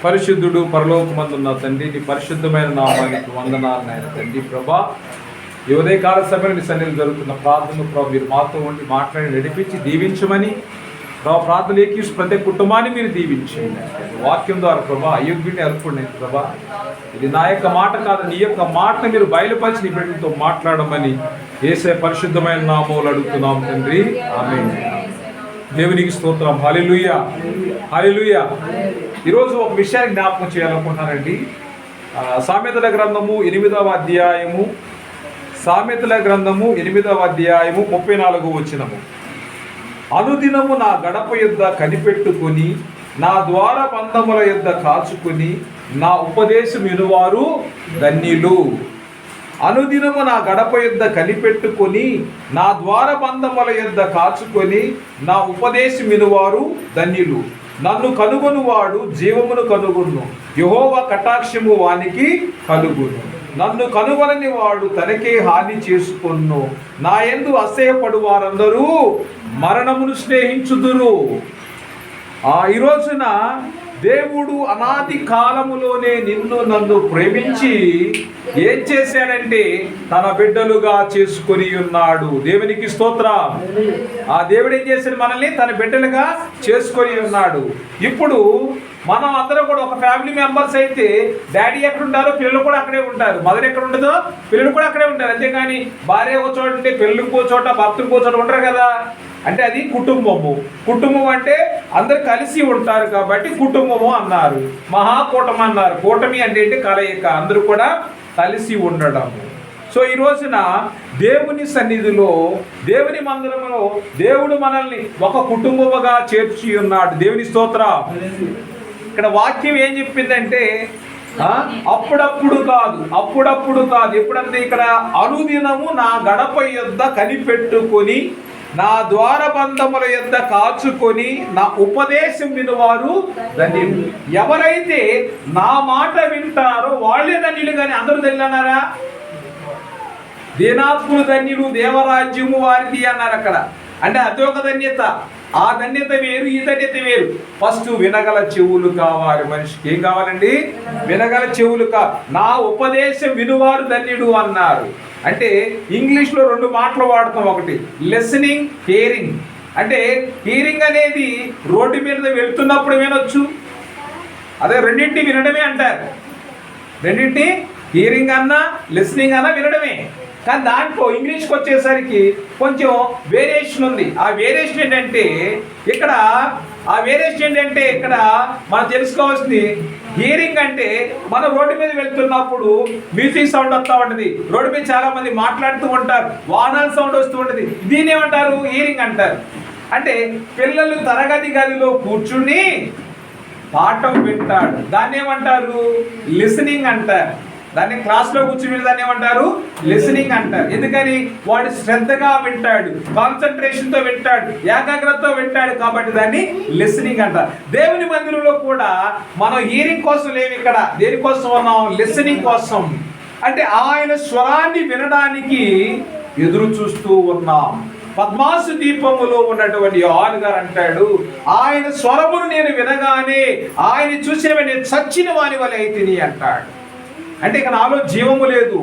పరిశుద్ధుడు పరలోకమందున్న తండ్రి, నీ పరిశుద్ధమైన నామానికి వందనాలు నాయన తండ్రి. ప్రభా, ఈ ఉదయకాల సమయంలో నీ సన్నిధిలో జరుగుతున్న ప్రార్థనలు ప్రభు మీరు మాతో ఉండి మాట్లాడి నడిపించి దీవించమని ప్రభా, ప్రార్థనలు ఏకీసి ప్రతి కుటుంబాన్ని మీరు దీవించండి. వాక్యం ద్వారా ప్రభా అయోగ్యుడిని అర్పుడిని ప్రభా, ఇది నా యొక్క మాట కాదు, నీ యొక్క మాటను మీరు బయలుపరిచి నీ బిడ్డలతో మాట్లాడమని యేసయ్య పరిశుద్ధమైన నామములో అడుగుతున్నాం తండ్రి, ఆమేన్. దేవునికి స్తోత్రం. హల్లెలూయా, హల్లెలూయా. ఈరోజు ఒక విషయాన్ని జ్ఞాపకం చేయాలనుకుంటున్నానండి. సామెతల గ్రంథము 8వ అధ్యాయము, సామెతల గ్రంథము 8వ అధ్యాయము 34వ వచనము. అనుదినము నా గడప యొద్ద కనిపెట్టుకొని, నా ద్వార బంధముల యొద్ద కాచుకొని, నా ఉపదేశం వినువారు ధన్యులు. అనుదినము నా గడప యొద్ద కనిపెట్టుకొని, నా ద్వార బంధముల యొద్ద కాచుకొని, నా ఉపదేశం వినువారు ధన్యులు. నన్ను కనుగొనువాడు జీవమును కనుగొను, యెహోవా కటాక్షము వానికి కలుగును. నన్ను కనుగొనని వాడు తనకే హాని చేసుకొను. నా యందు అసహ్యపడు వారందరూ మరణమును స్నేహించుదురు. ఈ రోజున దేవుడు అనాది కాలములోనే నిన్ను నన్ను ప్రేమించి ఏం చేశాడంటే తన బిడ్డలుగా చేసుకొని ఉన్నాడు. దేవునికి స్తోత్రం. ఆ దేవుడు ఏం చేశాడు? మనల్ని తన బిడ్డలుగా చేసుకొని ఉన్నాడు. ఇప్పుడు మనం అందరం కూడా ఒక ఫ్యామిలీ మెంబర్స్ అయితే డాడీ ఎక్కడ ఉంటారో పిల్లలు కూడా అక్కడే ఉంటారు, మదర్ ఎక్కడ ఉంటుందో పిల్లలు కూడా అక్కడే ఉంటారు. అంతేగాని భార్య ఒక చోట ఉంటే పిల్లలు ఇంకో చోట, భర్తలు ఇంకో చోట ఉంటారు కదా. అంటే అది కుటుంబము. కుటుంబం అంటే అందరు కలిసి ఉంటారు కాబట్టి కుటుంబము అన్నారు. మహాకూటమి అన్నారు. కూటమి అంటే ఏంటి? కలయిక, అందరూ కూడా కలిసి ఉండడము. సో ఈ రోజున దేవుని సన్నిధిలో, దేవుని మందిరంలో దేవుడు మనల్ని ఒక కుటుంబముగా చేర్చి ఉన్నాడు. దేవుని స్తోత్రం. ఇక్కడ వాక్యం ఏం చెప్పిందంటే అప్పుడప్పుడు కాదు. ఎప్పుడంటే ఇక్కడ అనుదినము నా గడప యొద్ద కనిపెట్టుకొని, నా ద్వార బంధముల యొద్ద కాచుకొని, నా ఉపదేశం వినువారు ధన్యులు. ఎవరైతే నా మాట వింటారో వాళ్ళే ధన్యులు. కానీ అందరూ ధన్యులు అన్నారా? దీనాత్ములు ధన్యులు, దేవరాజ్యము వారిది అన్నారు అక్కడ. అంటే అదొక ధన్యత. ఆ ధన్యత వేరు, ఈ ధన్యత వేరు. ఫస్ట్ వినగల చెవులు కావాలి మనిషికి. ఏం కావాలండి? వినగల చెవులు నా ఉపదేశం వినువారు ధన్యుడు అన్నారు. అంటే ఇంగ్లీష్లో 2 మాటలు వాడతాం. ఒకటి లిసనింగ్, హియరింగ్. అంటే హియరింగ్ అనేది రోడ్డు మీద వెళ్తున్నప్పుడు వినొచ్చు, అదే రెండింటి వినడమే అంటారు. రెండింటి హియరింగ్ అన్నా లిసనింగ్ అన్నా వినడమే. కానీ దాంట్లో ఇంగ్లీష్కి వచ్చేసరికి కొంచెం వేరియేషన్ ఉంది. ఆ వేరియేషన్ ఏంటంటే ఇక్కడ మనం తెలుసుకోవాల్సింది, హియరింగ్ అంటే మనం రోడ్డు మీద వెళ్తున్నప్పుడు మ్యూజిక్ సౌండ్ వస్తూ ఉంటుంది. రోడ్డు మీద చాలా మంది మాట్లాడుతూ ఉంటారు, వాహనాల సౌండ్ వస్తూ ఉంటుంది. దీన్ని ఏమంటారు? హియరింగ్ అంటారు. అంటే పిల్లలు తరగతి గదిలో కూర్చుని పాఠం వింటాడు, దాన్ని ఏమంటారు? లిసనింగ్ అంటారు. దాన్ని క్లాస్లో కూర్చుని దాన్ని ఏమంటారు? లిసనింగ్ అంటారు. ఎందుకని? వాడు శ్రద్ధగా వింటాడు, కాన్సన్ట్రేషన్తో వింటాడు, ఏకాగ్రతతో వింటాడు, కాబట్టి దాన్ని లిసనింగ్ అంటారు. దేవుని మందిరంలో కూడా మనం హియరింగ్ కోసం లేవు. ఇక్కడ దేనికోసం ఉన్నాం? లిసనింగ్ కోసం. అంటే ఆయన స్వరాన్ని వినడానికి ఎదురు చూస్తూ ఉన్నాం. పద్మాసు దీపములో ఉన్నటువంటి యోహాను గారు అంటాడు, ఆయన స్వరమును నేను వినగానే ఆయన చూసిన నేను చచ్చిన వాని వలె అయితిని అంటాడు. అంటే ఇక నాలో జీవము లేదు,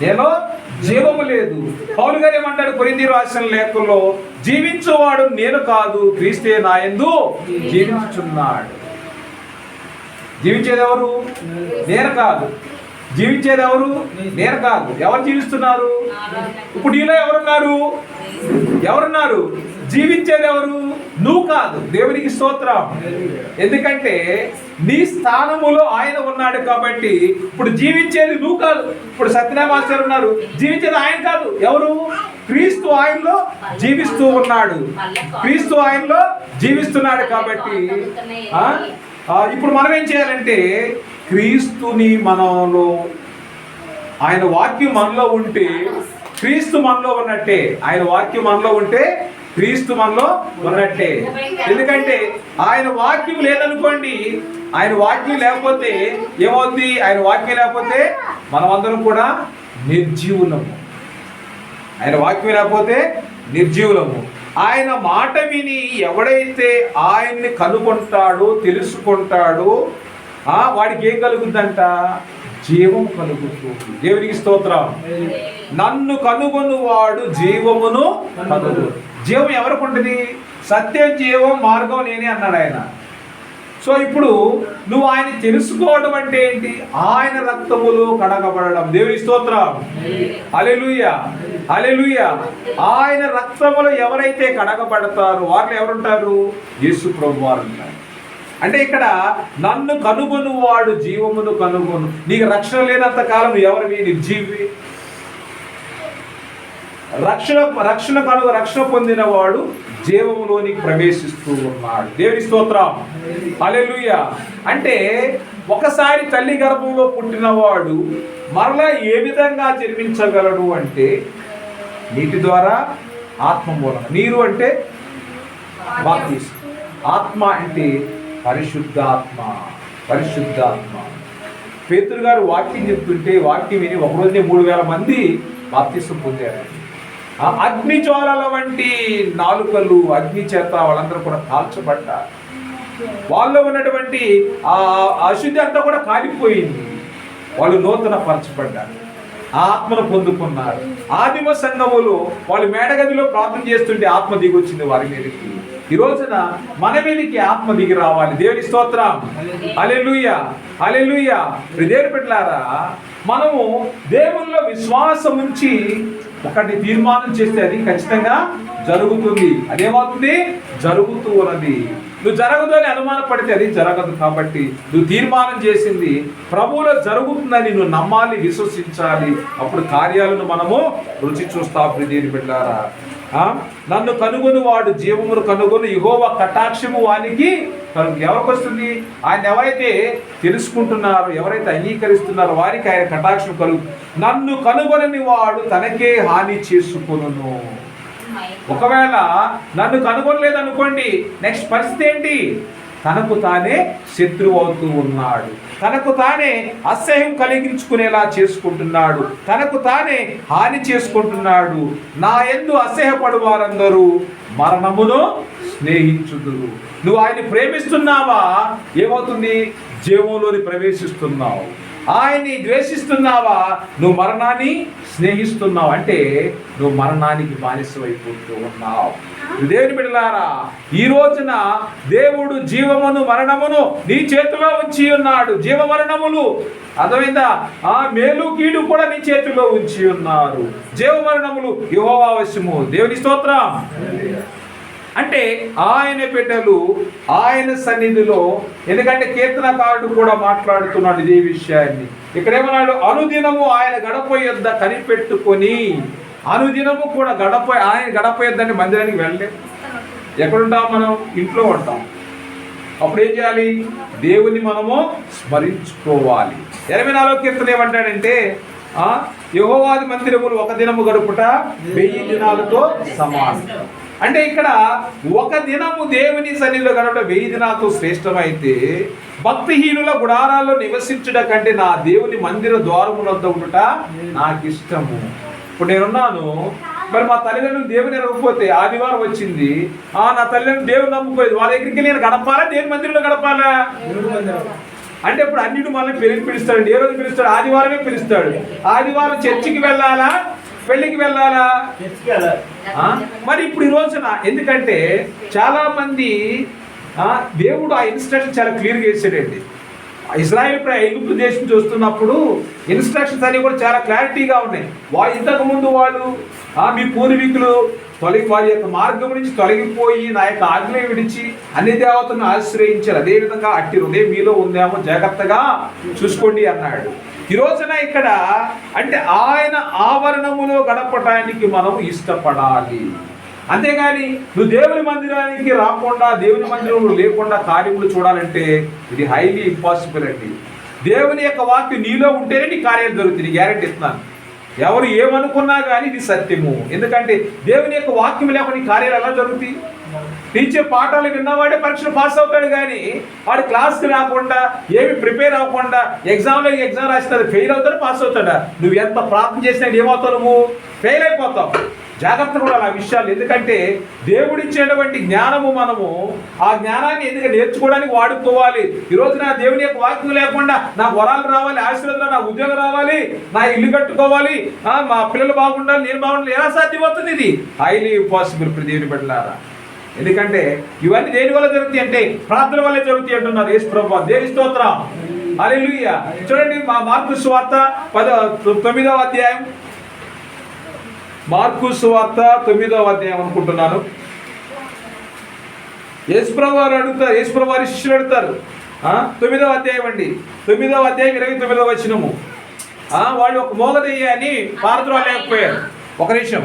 నేను జీవము లేదు. పౌలు గారు ఏమంటాడు? కొరింథీ రాసిన లేఖలో, జీవించువాడు నేను కాదు, క్రీస్తే నా యందు జీవించుచున్నాడు. జీవించేది ఎవరు? నేను కాదు. జీవించేది ఎవరు? నేను కాదు. ఎవరు జీవిస్తున్నారు? ఇప్పుడు నీలో ఎవరున్నారు? జీవించేది ఎవరు? నువ్వు కాదు. దేవునికి స్తోత్రం. ఎందుకంటే నీ స్థానములో ఆయన ఉన్నాడు కాబట్టి ఇప్పుడు జీవించేది నువ్వు కాదు. ఇప్పుడు సత్యనారాయణ మాస్టర్ ఉన్నారు, జీవించేది ఆయన కాదు. ఎవరు? క్రీస్తు ఆయనలో జీవిస్తూ ఉన్నాడు. క్రీస్తు ఆయనలో జీవిస్తున్నాడు కాబట్టి ఇప్పుడు మనం ఏం చేయాలంటే, క్రీస్తుని మనలో, ఆయన వాక్యం మనలో ఉంటే క్రీస్తు మనలో ఉన్నట్టే. ఆయన వాక్యం మనలో ఉంటే క్రీస్తు మనలో ఉన్నట్టే. ఎందుకంటే ఆయన వాక్యం లేదనుకోండి, ఆయన వాక్యం లేకపోతే ఏమవుతుంది? ఆయన వాక్యం లేకపోతే మనమందరం కూడా నిర్జీవులము. ఆయన వాక్యం లేకపోతే నిర్జీవులము. ఆయన మాట విని ఎవడైతే ఆయన్ని కనుగొంటాడో, తెలుసుకుంటాడో, వాడికి ఏం కలుగుద్దంట? జీవం కలుగుతుంది. దేవునికి స్తోత్రం. నన్ను కనుగొను వాడు జీవమును కనుగొను. జీవం ఎవరికి ఉంటుంది? సత్యం, జీవం, మార్గం నేనే అన్నాడు ఆయన. సో ఇప్పుడు నువ్వు ఆయన తెలుసుకోవడం అంటే ఏంటి? ఆయన రక్తములో కడగబడడం. దేవుని స్తోత్రం. హల్లెలూయా, హల్లెలూయా. ఆయన రక్తములో ఎవరైతే కడగబడతారో వారిలో ఎవరుంటారు? యేసు ప్రభువు వారు ఉంటారు. అంటే ఇక్కడ నన్ను కనుగొను వాడు జీవమును కనుగొను. నీకు రక్షణ లేనంత కాలం ఎవరివి? నిర్జీవి. రక్షణ పొందిన వాడు జీవములోనికి ప్రవేశిస్తూ ఉన్నాడు. దేవుని స్తోత్రం. హల్లెలూయా. అంటే ఒకసారి తల్లి గర్భంలో పుట్టినవాడు మరలా ఏ విధంగా జన్మించగలడు అంటే నీటి ద్వారా, ఆత్మ మూలం. నీరు అంటే బాప్తిసం, ఆత్మ అంటే పరిశుద్ధాత్మ. పరిశుద్ధాత్మ. పేతురు గారు వాక్యం చెప్తుంటే వాక్యం విని ఒకరోజునే 3000 మంది బాప్తిసం పొందారు. అగ్ని జ్వాలల వంటి నాలుకలు అగ్ని చేత వాళ్ళందరూ కూడా కాల్చబడ్డారు. వాళ్ళలో ఉన్నటువంటి ఆ అశుద్ధి అంతా కూడా కాలిపోయింది. వాళ్ళు నూతన పరచబడ్డారు, ఆత్మను పొందుకున్నారు. ఆదిమ సంఘములో వాళ్ళు మేడగదిలో ప్రార్థన చేస్తుంటే ఆత్మ దిగొచ్చింది వారి మీదకి. ఈ రోజున మన మీదకి ఆత్మ దిగి రావాలి. దేవుని స్తోత్రం. హల్లెలూయా, హల్లెలూయా. దేవుని బిడ్డలారా, మనము దేవునిలో విశ్వాసం ఉంచి ఒకటి తీర్మానం చేస్తే అది ఖచ్చితంగా జరుగుతుంది. అదేమవుతుంది? జరుగుతూ ఉన్నది. నువ్వు జరగదు అని అనుమానపడితే అది జరగదు. కాబట్టి నువ్వు తీర్మానం చేసింది ప్రభువులో జరుగుతుందని నువ్వు నమ్మాలి, విశ్వసించాలి. అప్పుడు కార్యాలను మనము రుచి చూస్తాం. దేవుని బిడ్డలారా, నన్ను కనుగొని వాడు జీవమును కనుగొని యెహోవా కటాక్షము వానికి ఎవరికి వస్తుంది? ఆయన ఎవరైతే తెలుసుకుంటున్నారో, ఎవరైతే అంగీకరిస్తున్నారో వారికి ఆయన కటాక్షం కలుగు. నన్ను కనుగొనని వాడు తనకే హాని చేసుకొనును. ఒకవేళ నన్ను కనుగొనలేదనుకోండి, నెక్స్ట్ పరిస్థితి ఏంటి? తనకు తానే శత్రువు అవుతూ ఉన్నాడు, తనకు తానే అసహ్యం కలిగించుకునేలా చేసుకుంటున్నాడు, తనకు తానే హాని చేసుకుంటున్నాడు. నా యందు అసహ్యపడు వారందరూ మరణమును స్నేహించుదురు. నువ్వు ఆయన ప్రేమిస్తున్నావా? ఏమవుతుంది? జీవంలోని ప్రవేశిస్తున్నావు. ఆయన్ని ద్వేషిస్తున్నావా? నువ్వు మరణాన్ని స్నేహిస్తున్నావు. అంటే నువ్వు మరణానికి బానిసమైపోతూ ఉన్నావు. దేవుని బిడ్డలారా, ఈ రోజున దేవుడు జీవమును మరణమును నీ చేతిలో ఉంచి ఉన్నాడు. జీవ మరణములు అర్థమైందా? మేలు కీడు కూడా నీ చేతిలో ఉంచి ఉన్నారు. జీవ మరణములు యెహోవా వశము. దేవుని స్తోత్రం. అంటే ఆయన బిడ్డలు ఆయన సన్నిధిలో, ఎందుకంటే కీర్తనకారుడు కూడా మాట్లాడుతున్నాడు ఇదే విషయాన్ని. ఇక్కడ ఏమన్నాడు? అనుదినము ఆయన గడప యొద్ద కనిపెట్టుకొని. అనుదినము కూడా ఆయన గడప యొద్దని మందిరానికి వెళ్ళలేము. ఎక్కడుంటాం మనం? ఇంట్లో ఉంటాం. అప్పుడు ఏం చేయాలి? దేవుని మనము స్మరించుకోవాలి. 84వ కీర్తన ఏమంటాడంటే, యెహోవాది మందిరములు ఒక దినము గడుపుట 1000 దినాలతో సమానం. అంటే ఇక్కడ ఒక దినము దేవుని సన్నిధిలో గడప 1000 దినాలతో శ్రేష్టమైతే, భక్తిహీనుల గుడారాల్లో నివసించుట కంటే నా దేవుని మందిర ద్వారముల వద్ద ఉండుట నాకు ఇష్టము. ఇప్పుడు నేనున్నాను, మరి మా తల్లిదండ్రులు దేవుని నమ్మకపోతే, ఆదివారం వచ్చింది, నా తల్లిదండ్రులు దేవుని నమ్మకపోయేది, వాళ్ళ దగ్గరికి నేను గడపాలా? దేవుని మందిరంలో గడపాలా? అంటే ఇప్పుడు అన్నిటి మళ్ళీ పిలుస్తాడు. ఏ రోజు పిలుస్తాడు? ఆదివారమే పిలుస్తాడు. ఆదివారం చర్చికి వెళ్ళాలా, పెళ్లికి వెళ్ళాలా? మరి ఇప్పుడు ఈ రోజున ఎందుకంటే చాలా మంది దేవుడు ఆ ఇన్స్ట్రక్షన్ చాలా క్లియర్గా చేశాడండి. ఇజ్రాయెల్ ఐగుప్తు దేశం చూస్తున్నప్పుడు ఇన్స్ట్రక్షన్స్ అన్ని కూడా చాలా క్లారిటీగా ఉన్నాయి. ఇంతకు ముందు వాళ్ళు మీ పూర్వీకులు వారి యొక్క మార్గం నుంచి తొలగిపోయి నా యొక్క ఆజ్ఞ విడిచి అన్ని దేవతలను ఆశ్రయించారు. అదేవిధంగా అట్టి హృదయం మీలో ఉందేమో జాగ్రత్తగా చూసుకోండి అన్నాడు. ఈ రోజున ఇక్కడ అంటే ఆయన ఆవరణములో గడపటానికి మనం ఇష్టపడాలి. అంతేగాని నువ్వు దేవుని మందిరానికి రాకుండా, దేవుని మందిరంలో లేకుండా కార్యములు చూడాలంటే ఇది హైలీ ఇంపాసిబుల్ అండి. దేవుని యొక్క వాక్యం నీలో ఉంటేనే నీ కార్యాలు జరుగుతుంది. గ్యారెంటీ ఇస్తున్నాను. ఎవరు ఏమనుకున్నా కానీ ఇది సత్యము. ఎందుకంటే దేవుని యొక్క వాక్యం లేకుండా నీ కార్యాలు ఎలా జరుగుతాయి? టీచే పాఠాలు విన్నవాడే పరీక్షలు పాస్ అవుతాడు, కానీ వాడు క్లాస్కి రాకుండా, ఏమి ప్రిపేర్ అవ్వకుండా ఎగ్జామ్ రాస్తాడు, ఫెయిల్ అవుతాడు, పాస్ అవుతాడా? నువ్వు ఎంత ప్రార్థన చేసినా ఏమవుతావు? నువ్వు ఫెయిల్ అయిపోతావు. జాగ్రత్త కూడా ఆ విషయాలు. ఎందుకంటే దేవుడిచ్చేటువంటి జ్ఞానము మనము ఆ జ్ఞానాన్ని ఎందుకంటే నేర్చుకోవడానికి వాడుకోవాలి. ఈరోజు నా దేవుని యొక్క వాక్యం లేకుండా నాకు వరాలు రావాలి, ఆశీర్వాదాలు, నా ఉద్యోగం రావాలి, నా ఇల్లు కట్టుకోవాలి, మా పిల్లలు బాగుండాలి, నేను బాగుండాలి, ఎలా సాధ్యమవుతుంది? ఇది హైలీ ఇంపాసిబుల్ దేవుని బిడ్డలారా. ఎందుకంటే ఇవన్నీ దేని వల్ల జరుగుతాయి అంటే ప్రార్థన వల్లే జరుగుతాయి అంటున్నారు యేసు ప్రభువు. దేవుని స్తోత్రం, హల్లెలూయా. చూడండి మార్కు సువార్త 9వ అధ్యాయం, మార్కు సువార్త 9వ అధ్యాయం అనుకుంటున్నాను. యేసు ప్రభువు వారు అడుగుతారు, యేసు ప్రభువు వారి శిష్యులు అడుగుతారు. 9వ అధ్యాయం అండి, 9వ అధ్యాయం 29వ వచనము. వాళ్ళు ఒక మోగదెయ్యాన్ని పారద్రోలేకపోయారు. ఒక నిమిషం.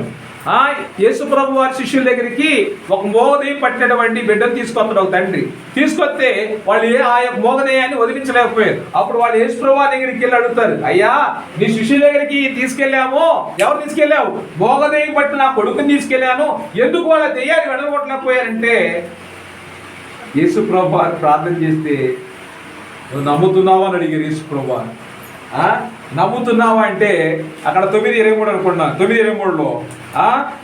యేసు ప్రభు వారి శిష్యుల దగ్గరికి ఒక మోగదెయ్యం పట్టినటువంటి బిడ్డను తీసుకొస్తాడు ఒక తండ్రి. తీసుకొస్తే వాళ్ళు ఆ యొక్క మోగదెయ్యాన్ని వదిలించలేకపోయారు. అప్పుడు వాళ్ళు యేసు ప్రభు వారి దగ్గరికి వెళ్ళి అడుగుతారు, అయ్యా నీ శిష్యుల దగ్గరికి తీసుకెళ్ళాము, ఎవరు తీసుకెళ్ళావు? మోగదెయ్యం పట్టిన నా కొడుకుని తీసుకెళ్ళాను, ఎందుకు వాళ్ళ దెయ్యాన్ని వెళ్ళగొట్టలేకపోయారంటే యేసు ప్రభు వారు ప్రార్థన చేస్తే నువ్వు నమ్ముతున్నావా అని అడిగారు యేసు ప్రభు వారు. నమ్ముతున్నావా అంటే అక్కడ 9:23 అనుకున్నాను, 9:23లో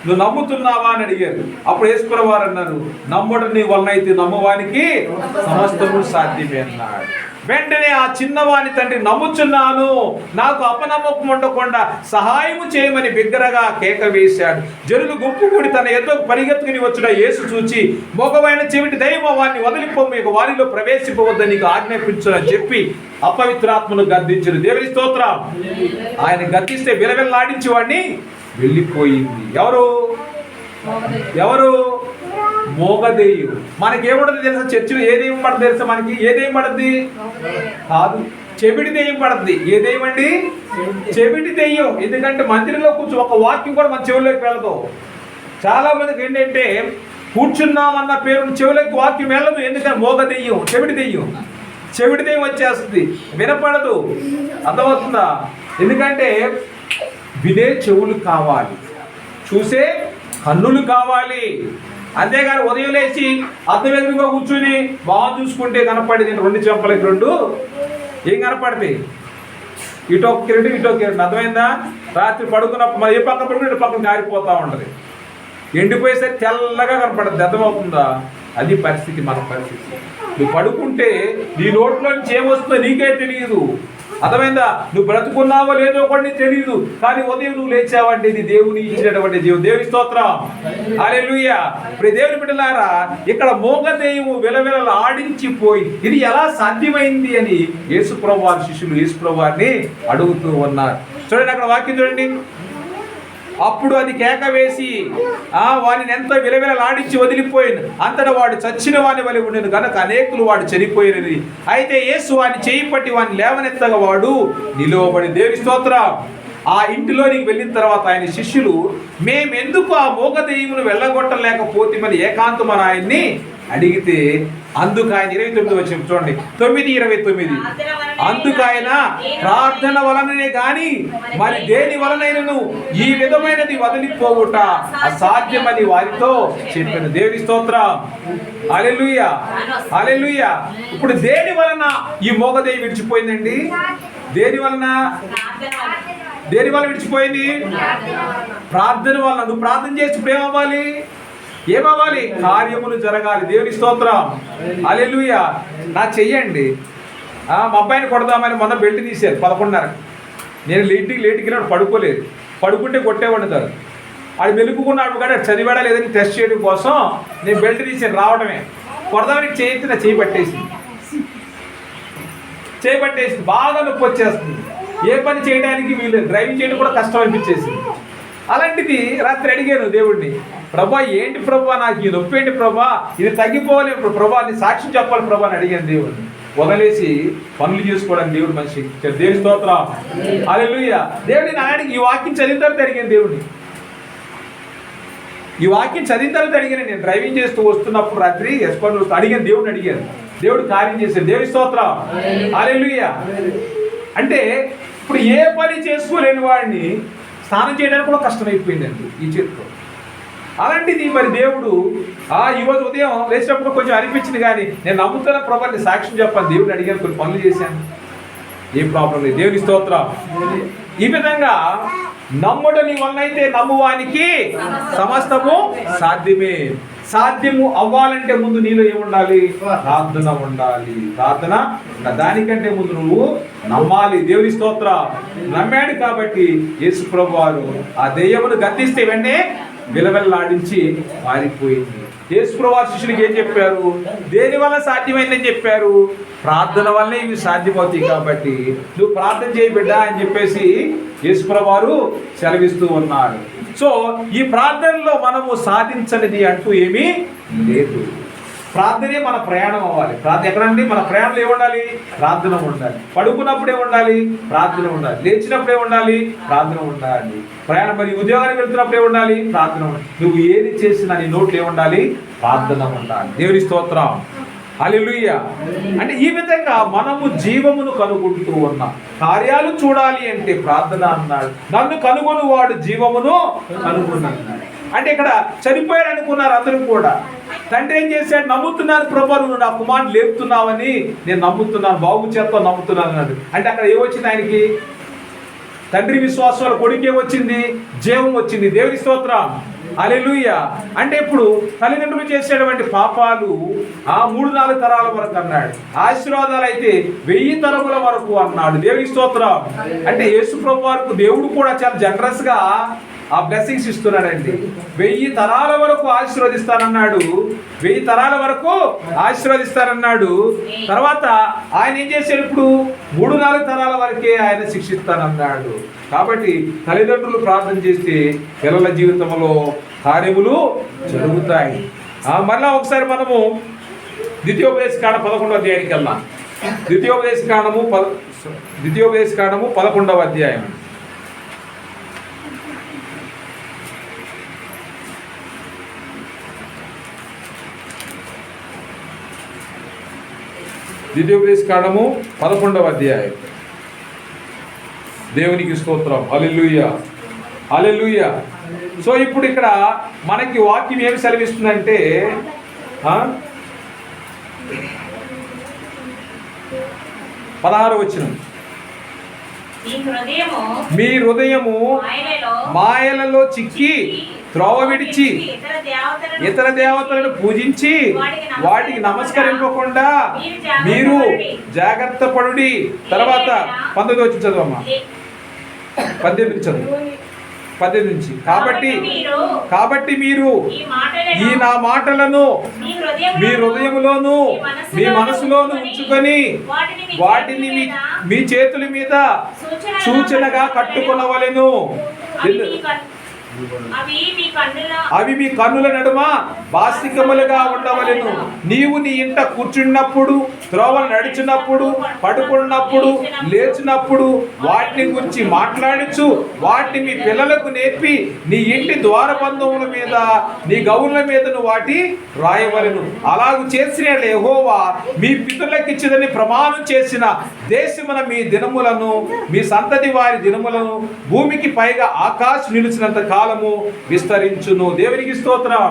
నువ్వు నమ్ముతున్నావా అని అడిగారు. అప్పుడు యేసు ప్రభువు వారు అన్నారు, నమ్ముట నీ వలన అయితే నమ్మవానికి సమస్తము సాధ్యమే అన్నాడు. వెంటనే ఆ చిన్నవాని తండ్రి నమ్ముచున్నాను, నాకు అపనమ్మకం ఉండకుండా సహాయము చేయమని బిగ్గరగా కేక వేశాడు. జనులు గుంపు కూడి తన ఎద్దుకు పరిగెత్తుకుని వచ్చిన యేసు చూచి మగవైన చెవిటి దైవం వారిని వదిలిపోము, ఇక వారిలో ప్రవేశింపవద్దని నీకు ఆజ్ఞాపించునని చెప్పి అపవిత్రాత్మను గద్దించరు. దేవుని స్తోత్రం. ఆయన గద్దిస్తే విలవిల్లాడించి వాడిని వెళ్ళిపోయింది. ఎవరు? మోగదెయ్యం. మనకేముండదు తెలుసా? చర్చిలో ఏ దెయ్యం పడదు తెలుసా? మనకి ఏ దెయ్యం పడుద్ది? కాదు, చెవిటి దెయ్యం పడుద్ది. ఏ దెయ్యం అండి? చెవిటి దెయ్యం. ఎందుకంటే మందిరంలో కూర్చో ఒక వాక్యం కూడా మన చెవుల్లోకి వెళ్ళదు. చాలా మందికి ఏంటంటే కూర్చున్నామన్న పేరు చెవులోకి వాక్యం వెళ్ళదు. ఎందుకంటే మోగదెయ్యం, చెవిటి దెయ్యం. చెవిటి దెయ్యం వచ్చేస్తుంది, వినపడదు. అర్థమవుతుందా? ఎందుకంటే వినే చెవులు కావాలి, చూసే కన్నులు కావాలి. అంతేగాని ఉదయం లేచి అద్దం ఎదురుగా కూర్చుని బాగా చూసుకుంటే కనపడేది 2 చెంపలకి 2 ఏం కనపడతాయి? ఇటో కిరటి ఇటో కిరటి. అర్థమైందా? రాత్రి పడుకున్నప్పుడు ఏ పక్క పడుకుని ఇటు పక్కన కారిపోతూ ఉంటుంది, ఎండిపోయేసరికి తెల్లగా కనపడుతుంది. అర్థమవుతుందా? అది పరిస్థితి, మన పరిస్థితి. నువ్వు పడుకుంటే నీ నోట్లో నుంచి ఏమొస్తుందో నీకే తెలియదు. అర్థమైందా? నువ్వు బ్రతుకున్నావో లేదో కూడా నీకు తెలియదు. కానీ ఉదయం నువ్వు లేచావంటే ఇది దేవుని ఇచ్చినటువంటి జీవం. దేవుని స్తోత్రం, హల్లెలూయా. ఇప్పుడు దేవుని బిడ్డలారా, ఇక్కడ మోగదెయ్యము విలవిలలు ఆడించిపోయి ఇది ఎలా సాధ్యమైంది అని యేసు ప్రభువు వారి శిష్యులు యేసు ప్రభువు వారిని అడుగుతూ ఉన్నారు. చూడండి అక్కడ వాక్యం చూడండి. అప్పుడు అది కేక వేసి వాడిని ఎంత విలవిలలాడించి వదిలిపోయింది. అంతటా వాడు చచ్చిన వాని వలె ఉండేది కనుక అనేకులు వాడు చనిపోయినది. అయితే యేసు వాడిని చేయి పట్టి వాడిని లేవనెత్తగా వాడు నిలువబడి. దేవుని స్తోత్రం. ఆ ఇంటిలోనికి వెళ్ళిన తర్వాత ఆయన శిష్యులు మేమెందుకు ఆ మోగదెయ్యమును వెళ్ళగొట్టలేకపోతేమని ఏకాంతమని ఆయన్ని అడిగితే అందుకు ఆయన 29 వచ్చి చూడండి, 9:29. అందుకు ఆయన ప్రార్థన వలననే గాని మరి దేని వలనైనను ఈ విధమైనది వదిలిపోవుట అసాధ్యమని వారితో చెప్పాను. దేవుని స్తోత్రం, హల్లెలూయా, హల్లెలూయా. ఇప్పుడు దేని వలన ఈ మోగదెయ్యం విడిచిపోయిందండి? దేని వలన విడిచిపోయింది? ప్రార్థన వలన. నువ్వు ప్రార్థన చేసి ఏమవ్వాలి? కార్యములు జరగాలి. దేవుని స్తోత్రం, హల్లెలూయా. నా చెయ్యండి, మా అబ్బాయిని కొడదామని మొన్న బెల్ట్ తీశారు 11:30. నేను లేట్కి వెళ్ళినప్పుడు పడుకోలేదు. పడుకుంటే కొట్టేవాడు కాదు. ఆడు మెలుకున్నాడు కానీ చదివాడా లేదని టెస్ట్ చేయడం కోసం నేను బెల్ట్ తీసాను. రావడమే కొడదామని చేయించి నా చేయి పట్టేసింది. బాగా నొప్పి వచ్చేస్తుంది. ఏ పని చేయడానికి వీళ్ళు డ్రైవింగ్ చేయడం కూడా కష్టం అనిపించేసింది. అలాంటిది రాత్రి అడిగాను దేవుడిని, ప్రభా ఏంటి ప్రభా నాకు ఈ నొప్పి ఏంటి ప్రభా, ఇది తగ్గిపోవాలి ప్రభా, నీ సాక్ష్యం చెప్పాలి ప్రభా అని అడిగాను దేవుడిని. వదిలేసి పనులు చేసుకోవడానికి దేవుడు మనిషి. దేవుని స్తోత్రం, హల్లెలూయా. దేవుడిని నాడికి ఈ వాక్యం చదివిన తర్వాత అడిగాను దేవుడిని. ఈ వాక్యం చదివిన తర్వాత అడిగాను. నేను డ్రైవింగ్ చేస్తూ వస్తున్నప్పుడు రాత్రి ఎస్పండ్ అడిగాను, దేవుడిని అడిగాను. దేవుడు కార్యం చేశాడు. దేవుని స్తోత్రం, హల్లెలూయా. అంటే ఇప్పుడు ఏ పని చేసుకోలేని వాడిని స్నానం చేయడానికి కూడా కష్టమైపోయిందండి ఈ చేతితో. అలాంటిది మరి దేవుడు ఈరోజు ఉదయం లేచినప్పుడు కొంచెం అనిపించింది, కానీ నేను నమ్ముతున్న ప్రభాని సాక్ష్యం చెప్పాను. దేవుడిని అడిగాను, కొన్ని పనులు చేశాను, ఏం ప్రాబ్లం లేదు. దేవుని స్తోత్రం. ఈ విధంగా నమ్ముట నీ వలనైతే నమ్మువానికి సమస్తము సాధ్యమే. సాధ్యము అవ్వాలంటే ముందు నీలో ఏముండాలి? ప్రార్థన ఉండాలి. ప్రార్థన దానికంటే ముందు నువ్వు నమ్మాలి. దేవుని స్తోత్రం. నమ్మాడు కాబట్టి యేసు ప్రభువు వారు ఆ దెయ్యమును గద్దిస్తే వెంటనే విలవెల్లాడించి మారిపోయింది. యేసు ప్రభువు వారు శిష్యునికి ఏం చెప్పారు? దేని వల్ల సాధ్యమైందని చెప్పారు? ప్రార్థన వల్లే ఇవి సాధ్యమవుతాయి కాబట్టి నువ్వు ప్రార్థన చేయి బిడ్డ అని చెప్పేసి యేసు ప్రభువు వారు సెలవిస్తూ ఉన్నారు. సో ఈ ప్రార్థనలో మనము సాధించనిది అంటూ ఏమీ లేదు. ప్రార్థనే మన ప్రయాణం అవ్వాలి. ప్రార్థన ఎక్కడండి? మన ప్రయాణంలో ఏముండాలి? ప్రార్థన ఉండాలి. పడుకున్నప్పుడే ఉండాలి, ప్రార్థన ఉండాలి. లేచినప్పుడే ఉండాలి, ప్రార్థన ఉండాలి. ప్రయాణం మరి ఉద్యోగానికి వెళ్తున్నప్పుడే ఉండాలి, ప్రార్థన ఉండాలి. నువ్వు ఏది చేసినా నీ నోట్లో ఏముండాలి? ప్రార్థన ఉండాలి. దేవుని స్తోత్రం. హల్లెలూయా. అంటే ఈ విధంగా మనము జీవమును కనుగొంటూ ఉన్నాం. కార్యాలు చూడాలి అంటే ప్రార్థన అన్నాడు. నన్ను కనుగొని వాడు జీవమును కనుగొన్నాడు. అంటే ఇక్కడ చనిపోయాడు అనుకున్నారు అందరూ కూడా. తండ్రి ఏం చేశాడు? నమ్ముతున్నాను ప్రభు, నువ్వు నా కుమారుని లేపుతున్నావని నేను నమ్ముతున్నాను, బాగు చేత్తో నమ్ముతున్నాను అన్నాడు. అంటే అక్కడ ఏమొచ్చింది ఆయనకి? తండ్రి విశ్వాసాల కొడుకే వచ్చింది, జీవం వచ్చింది. దేవుని స్తోత్రం. హల్లెలూయా. అంటే ఇప్పుడు తల్లిదండ్రులు చేసేటువంటి పాపాలు 3-4 తరాల వరకు అన్నాడు. ఆశీర్వాదాలు అయితే 1000 తరముల వరకు అన్నాడు. దేవుని స్తోత్రం. అంటే యేసు ప్రభు వారికి దేవుడు కూడా చాలా జనరస్ గా ఆ బ్లెస్సింగ్స్ ఇస్తున్నాడండి. 1000 తరాల వరకు ఆశీర్వదిస్తానన్నాడు. 1000 తరాల వరకు ఆశీర్వదిస్తానన్నాడు. తర్వాత ఆయన ఏం చేశాడు? ఇప్పుడు 3-4 తరాల వరకే ఆయన శిక్షిస్తానన్నాడు. కాబట్టి తల్లిదండ్రులు ప్రార్థన చేస్తే పిల్లల జీవితంలో కార్యములు జరుగుతాయి. మరలా ఒకసారి మనము ద్వితీయోపదేశకాండం 11వ అధ్యాయానికి వెళ్దాం. ద్వితీయోపదేశకాండము 11వ అధ్యాయం. ద్వితీయోపదేశకాండము 11వ అధ్యాయం. దేవునికి స్తోత్రం. హల్లెలూయా, హల్లెలూయా. సో ఇప్పుడు ఇక్కడ మనకి వాక్యం ఏమి సెలవిస్తుందంటే 16వ వచనం, మీ హృదయము మాయలలో చిక్కి త్రోవ విడిచి ఇతర దేవతలను పూజించి వాటికి నమస్కరింపకుండా మీరు జాగ్రత్త పడుడి. తర్వాత 19 వచ్చి చదవమ్మా. 18 చదువు. 18 నుంచి. కాబట్టి మీరు ఈ నా మాటలను మీ హృదయములోను మీ మనసులోను ఉంచుకొని వాటిని మీ చేతుల మీద సూచనగా కట్టుకొనవలెను. అవి మీ కన్నుల నడుమ బాసికములుగా ఉండవలెను. నీవు నీ ఇంట కూర్చున్నప్పుడు, త్రోవలు నడిచినప్పుడు, పడుకున్నప్పుడు, లేచినప్పుడు వాటిని గురించి మాట్లాడుచు వాటిని మీ పిల్లలకు నేర్పి నీ ఇంటి ద్వారబంధముల మీద నీ గౌనుల మీద వాటి రాయవలెను. అలాగూ చేసిన యెహోవా మీ పితరులకు ఇచ్చిదని ప్రమాణం చేసిన దేశమున మీ దినములను మీ సంతతి వారి దినములను భూమికి పైగా ఆకాశం నిలిచినంత కాలము విస్తరించును. దేవునికి స్తోత్రం.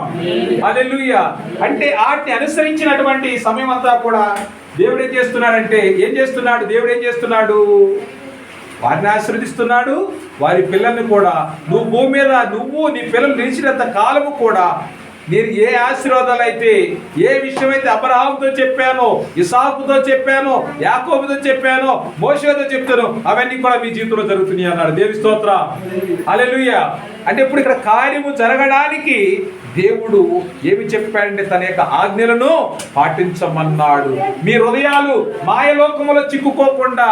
హల్లెలూయా. అంటే వాటిని అనుసరించినటువంటి సమయం అంతా కూడా దేవుడు ఏం చేస్తున్నాడంటే దేవుడు ఏం చేస్తున్నాడు? వారిని ఆశీర్వదిస్తున్నాడు. వారి పిల్లల్ని కూడా నువ్వు భూమి మీద నీ పిల్లలు నిలిచినంత కాలము కూడా నేను ఏ ఆశీర్వాదాలు అయితే, ఏ విషయం అయితే అబ్రహాముతో చెప్పానో, ఇసాకుతో చెప్పానో, యాకోబుతో చెప్పానో, మోషేతో చెప్తాను, అవన్నీ కూడా మీ జీవితంలో జరుగుతున్నాయి అన్నాడు. దేవుని స్తోత్రం. హల్లెలూయా. అంటే ఇప్పుడు ఇక్కడ కార్యము జరగడానికి దేవుడు ఏమి చెప్పాడంటే తన యొక్క ఆజ్ఞలను పాటించమన్నాడు. మీ హృదయాలు మాయలోకములో చిక్కుకోకుండా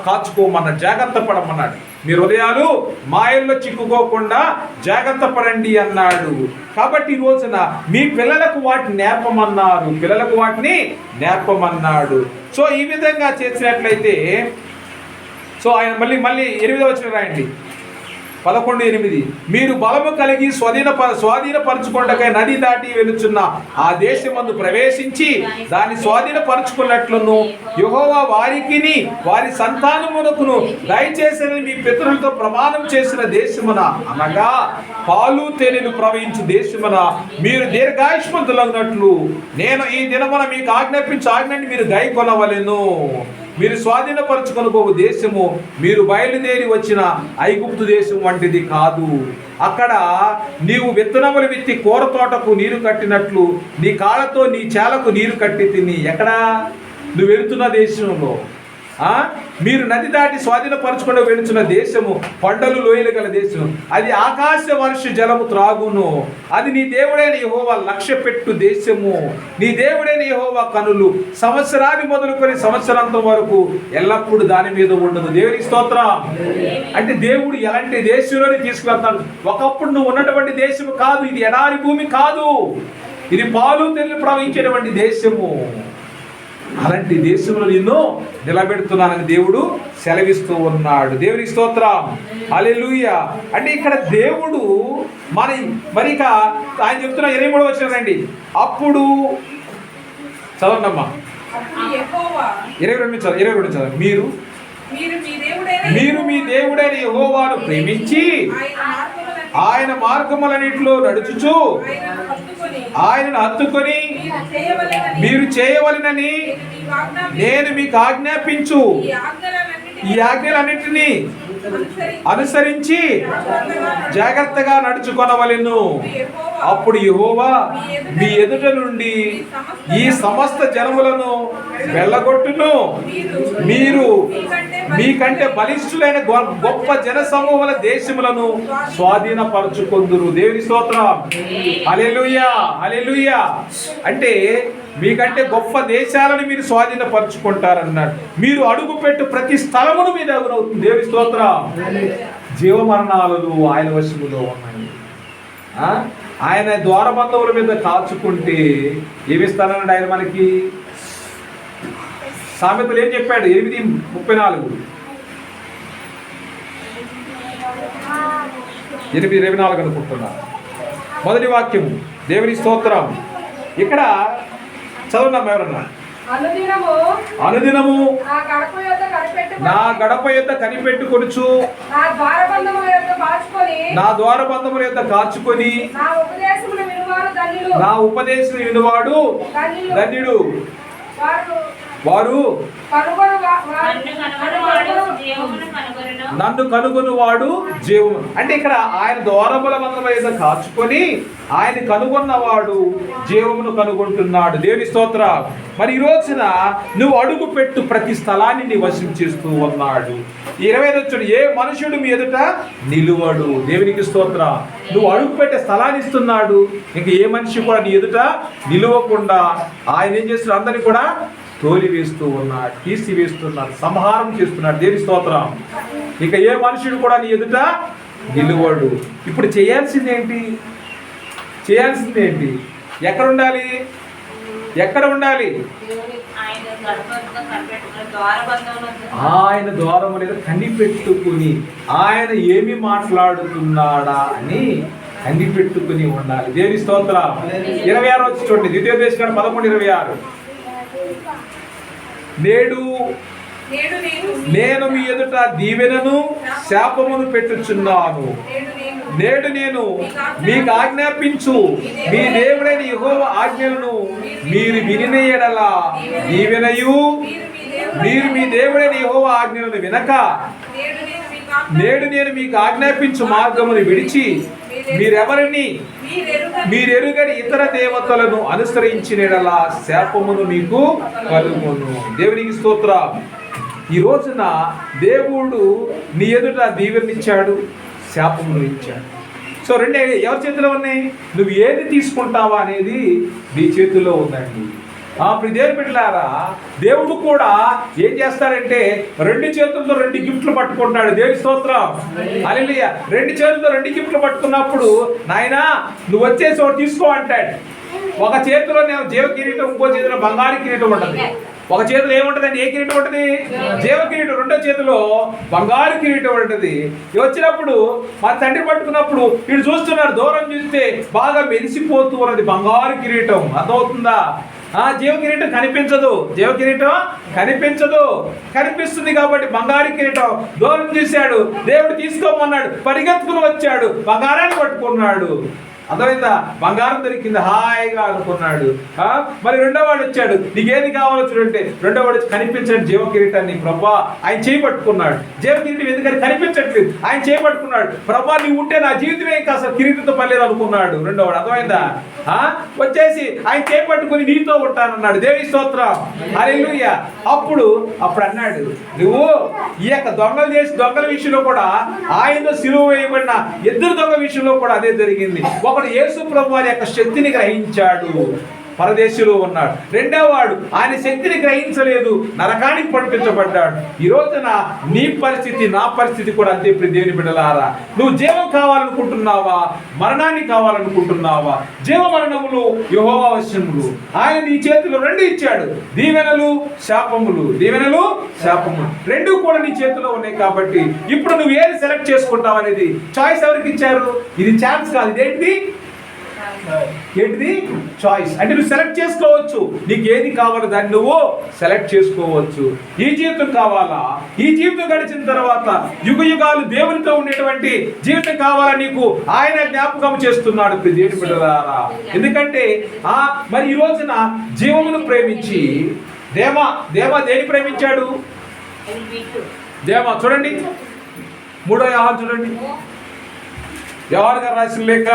కాచుకోమన్నాడు, జాగ్రత్త పడమన్నాడు. మీ హృదయాలు మాయల్లో చిక్కుకోకుండా జాగ్రత్త పడండి అన్నాడు. కాబట్టి ఈ రోజున మీ పిల్లలకు వాటిని నేర్పమన్నాడు. సో ఈ విధంగా చేసినట్లయితే ఆయన మళ్ళీ 8వ వచనం రాయండి. 11:8 మీరు బలము కలిగి స్వాధీనపరచుకొనుటకై నది దాటి వెలుచున్న ఆ దేశమందు ప్రవేశించి దాన్ని స్వాధీనపరచుకున్నట్లును యెహోవా వారికిని వారి సంతానమునకును దయచేసని మీ పితరులతో ప్రమాణం చేసిన దేశమున, అనగా పాలు తేనెలు ప్రవహించు దేశమున మీరు దీర్ఘాయుష్మంతులగునట్లు నేను ఈ దినమున మీకు ఆజ్ఞాపించు ఆజ్ఞని మీరు గైకొనవలెను. మీరు స్వాధీనపరచుకొనబోవు దేశము మీరు బయలుదేరి వచ్చిన ఐగుప్తు దేశం వంటిది కాదు. అక్కడ నీవు విత్తనములు విత్తి కూర తోటకు నీరు కట్టినట్లు నీ కాళ్ళతో నీ చేలకు నీరు కట్టి తిని. ఎక్కడా? నువ్వు వెళుతున్న దేశంలో. మీరు నది దాటి స్వాధీనపరచుకుండా వెళుతున్న దేశము కొండలు లోయలు గల దేశం. అది ఆకాశ వర్ష జలము త్రాగును. అది నీ దేవుడైన యెహోవా లక్ష్య పెట్టు దేశము. నీ దేవుడైన యెహోవా కనులు సంవత్సరాన్ని మొదలుకొని సంవత్సరాంతం వరకు ఎల్లప్పుడూ దాని మీద ఉండదు. దేవునికి స్తోత్రం. అంటే దేవుడు ఎలాంటి దేశంలోనే తీసుకువెళ్తాడు. ఒకప్పుడు నువ్వు ఉన్నటువంటి దేశము కాదు. ఇది ఎడారి భూమి కాదు. ఇది పాలు తెల్లు ప్రవహించేటువంటి దేశము. అలాంటి దేశంలో నిన్ను నిలబెడుతున్నానని దేవుడు సెలవిస్తూ ఉన్నాడు. దేవునికి స్తోత్రం. హల్లెలూయా. అంటే ఇక్కడ దేవుడు మరిక ఆయన చెప్తున్న 23వ వచనం రండి. అప్పుడు చదవండమ్మా. 22 చదవండి. మీరు మీ దేవుడైన యెహోవాను ప్రేమించి ఆయన మార్గములన్నిటిలో నడుచుచు ఆయనను హత్తుకొని మీరు చేయవలెనని నేను మీకు ఆజ్ఞాపించు ఈ ఆజ్ఞలన్నిటినీ అనుసరించి జాగ్రత్తగా నడుచుకొనవలెను. అప్పుడు యెహోవా మీ ఎదుట నుండి ఈ సమస్త జనములను వెళ్ళగొట్టును. మీరు మీకంటే బలిష్ఠులైన గొప్ప జన సమూహాల దేశములను స్వాధీనపరచుకొందురు. దేవుని స్తోత్రం. హల్లెలూయా, హల్లెలూయా. అంటే మీకంటే గొప్ప దేశాలను మీరు స్వాధీనపరచుకుంటారన్నాడు. మీరు అడుగుపెట్టు ప్రతి స్థలమును మీద అవుతుంది. దేవుని స్తోత్రం. జీవమరణాలు ఆయన వశములో ఉన్నాయి. ఆయన ద్వారబంధముల మీద కాచుకుంటే ఏమిస్తానన్నాడు ఆయన మనకి? సామెతలు ఏం చెప్పాడు? 8:34 8:24 అనుకుంటున్నా. మొదటి వాక్యము. దేవుని స్తోత్రం. ఇక్కడ చదువున్నాం ఎవరన్నా. అనుదినము నా గడప యొద్ద కనిపెట్టుకొనుచు నా ద్వారబంధముల యొద్ద కాచుకొని నా ఉపదేశం వినువాడు ధన్యుడు. వారు నన్ను కనుగొనువాడు జీవము. అంటే ఇక్కడ ఆయన ద్వారముల మీద కాచుకొని ఆయన కనుగొన్నవాడు జీవమును కనుగొంటున్నాడు. దేవుని స్తోత్రం. మరి ఈ రోజున నువ్వు అడుగు పెట్టు ప్రతి స్థలాన్ని నీ వశం చేస్తూ ఉన్నాడు. 25 ఏ మనుషుడు మీ ఎదుట నిలువడు. దేవునికి స్తోత్రం. నువ్వు అడుగు పెట్టే స్థలాన్ని ఇస్తున్నాడు. ఇంక ఏ మనిషి కూడా నీ ఎదుట నిలువకుండా ఆయన ఏం చేస్తున్నాడు? అందరినీ కూడా తోలివేస్తూ ఉన్నాడు, తీసివేస్తున్నాడు, సంహారం చేస్తున్నాడు. దేవుని స్తోత్రం. ఇక ఏ మనుషుడు కూడా నీ ఎదుట నిలువడు. ఇప్పుడు చేయాల్సిందేంటి? ఎక్కడ ఉండాలి? ఆయన ద్వారము మీద కనిపెట్టుకుని ఆయన ఏమి మాట్లాడుతున్నాడా అని కనిపెట్టుకుని ఉండాలి. దేవుని స్తోత్రం. 26 వచ్చి చూడండి. ద్వితీయోపదేశకాండం 11:26. నేను మీ ఎదుట దీవెనను శాపమును పెట్టుచున్నాను. నేడు నేను మీకు ఆజ్ఞాపించు మీ దేవుడైన యెహోవా ఆజ్ఞలను మీరు వినిన యెడల దీవెనయు, మీరు మీ దేవుడైన యెహోవా ఆజ్ఞలను వినక నేడు నేను మీకు ఆజ్ఞాపించు మార్గమును విడిచి మీరెరుగని ఇతర దేవతలను అనుసరించినలా శాపమును మీకు కలుగును. దేవునికి స్తోత్రం. ఈ రోజున దేవుడు నీ ఎదుట దీవెనిచ్చాడు, శాపమును ఇచ్చాడు. సో రెండే ఎవరి చేతిలో ఉన్నాయి? నువ్వు ఏది తీసుకుంటావా అనేది నీ చేతిలో ఉందండి. ఇప్పుడు దేవుని బిడ్డలారా, దేవుడు కూడా ఏం చేస్తాడంటే 2 చేతులతో 2 గిఫ్ట్లు పట్టుకుంటున్నాడు. దేవుని స్తోత్రం. హల్లెలూయా. 2 చేతులతో 2 గిఫ్ట్లు పట్టుకున్నప్పుడు నాయనా నువ్వు వచ్చేసి ఒకటి తీసుకో అంటాడు. ఒక చేతిలో నేను జీవ కిరీటం, ఇంకో చేతిలో బంగారు కిరీటం ఉంటుంది. ఒక చేతిలో ఏముంటుందండి? ఏ కిరీటం ఉంటుంది? జీవ కిరీటం. రెండో చేతిలో బంగారు కిరీటం ఉంటుంది. వచ్చినప్పుడు మా తండ్రి పట్టుకున్నప్పుడు వీడు చూస్తున్నాడు, దూరం చూస్తే బాగా మెరిసిపోతూ ఉన్నది బంగారు కిరీటం. అర్థమవుతుందా? జీవ కిరీటం కనిపించదు. జీవ కిరీటం కనిపిస్తుంది కాబట్టి బంగారు కిరీటం దూరం చూశాడు. దేవుడు తీసుకోమన్నాడు, పరిగెత్తుకుని వచ్చాడు, బంగారాన్ని పట్టుకున్నాడు. అర్థమైందా? బంగారం దొరికింది హాయిగా అనుకున్నాడు. మరి రెండో వాడు వచ్చాడు, నీకేది కావాలో చూడంటే రెండో వాడు కనిపించండి జీవ కిరీటాన్ని. ప్రభా ఆయన చేపట్టుకున్నాడు. జీవ కిరీటం ఎందుకని కనిపించట్లేదు, ఆయన చేపట్టుకున్నాడు. ప్రభా నీవు ఉంటే నా జీవితమే ఇంకా అసలు కిరీటంతో పర్లేదు అనుకున్నాడు రెండో వాడు. అర్థమైందా? వచ్చేసి ఆయన చేపట్టుకుని నీతో ఉంటానన్నాడు. దేవి స్తోత్రం, హల్లెలూయా. అప్పుడు అన్నాడు, నువ్వు ఈ యొక్క దొంగలు చేసి దొంగల విషయంలో కూడా ఆయన సిలువ వేయబడిన ఇద్దరు దొంగ విషయంలో కూడా అదే జరిగింది. ఒకడు యేసు ప్రభు వారి యొక్క శక్తిని గ్రహించాడు, పరదేశంలో ఉన్నాడు. రెండో వాడు ఆయన శక్తిని గ్రహించలేదు, నరకానికి పంపించబడ్డాడు. ఈ రోజున నీ పరిస్థితి నా పరిస్థితి కూడా అంతే. దేవుని బిడ్డలారా, నువ్వు జీవం కావాలనుకుంటున్నావా, మరణాన్ని కావాలనుకుంటున్నావా? జీవ మరణములు యెహోవా వశములు. ఆయన నీ చేతిలో రెండు ఇచ్చాడు, దీవెనలు శాపములు. దీవెనలు శాపములు రెండు కూడా నీ చేతిలో ఉన్నాయి. కాబట్టి ఇప్పుడు నువ్వు ఏది సెలెక్ట్ చేసుకుంటావు అనేది చాయిస్ ఎవరికి ఇచ్చారు? ఇది ఛాన్స్ కాదు, ఇదేంటిది? ఏంటిది? చాయిస్. అంటే నువ్వు సెలెక్ట్ చేసుకోవచ్చు, నీకు ఏది కావాలో దాన్ని నువ్వు సెలెక్ట్ చేసుకోవచ్చు. ఈ జీవితం కావాలా? ఈ జీవితం గడిచిన తర్వాత యుగ యుగాలు దేవునితో ఉండేటువంటి జీవితం కావాలా నీకు? ఆయన జ్ఞాపకం చేస్తున్నాడు దేవుని బిడ్డలారా. ఎందుకంటే మరి ఈ రోజున జీవమును ప్రేమించి దేవా దేని ప్రేమించాడు? దేవా చూడండి 3వ యోహాను చూడండి, యోహాను గారు రాసిన లేఖ.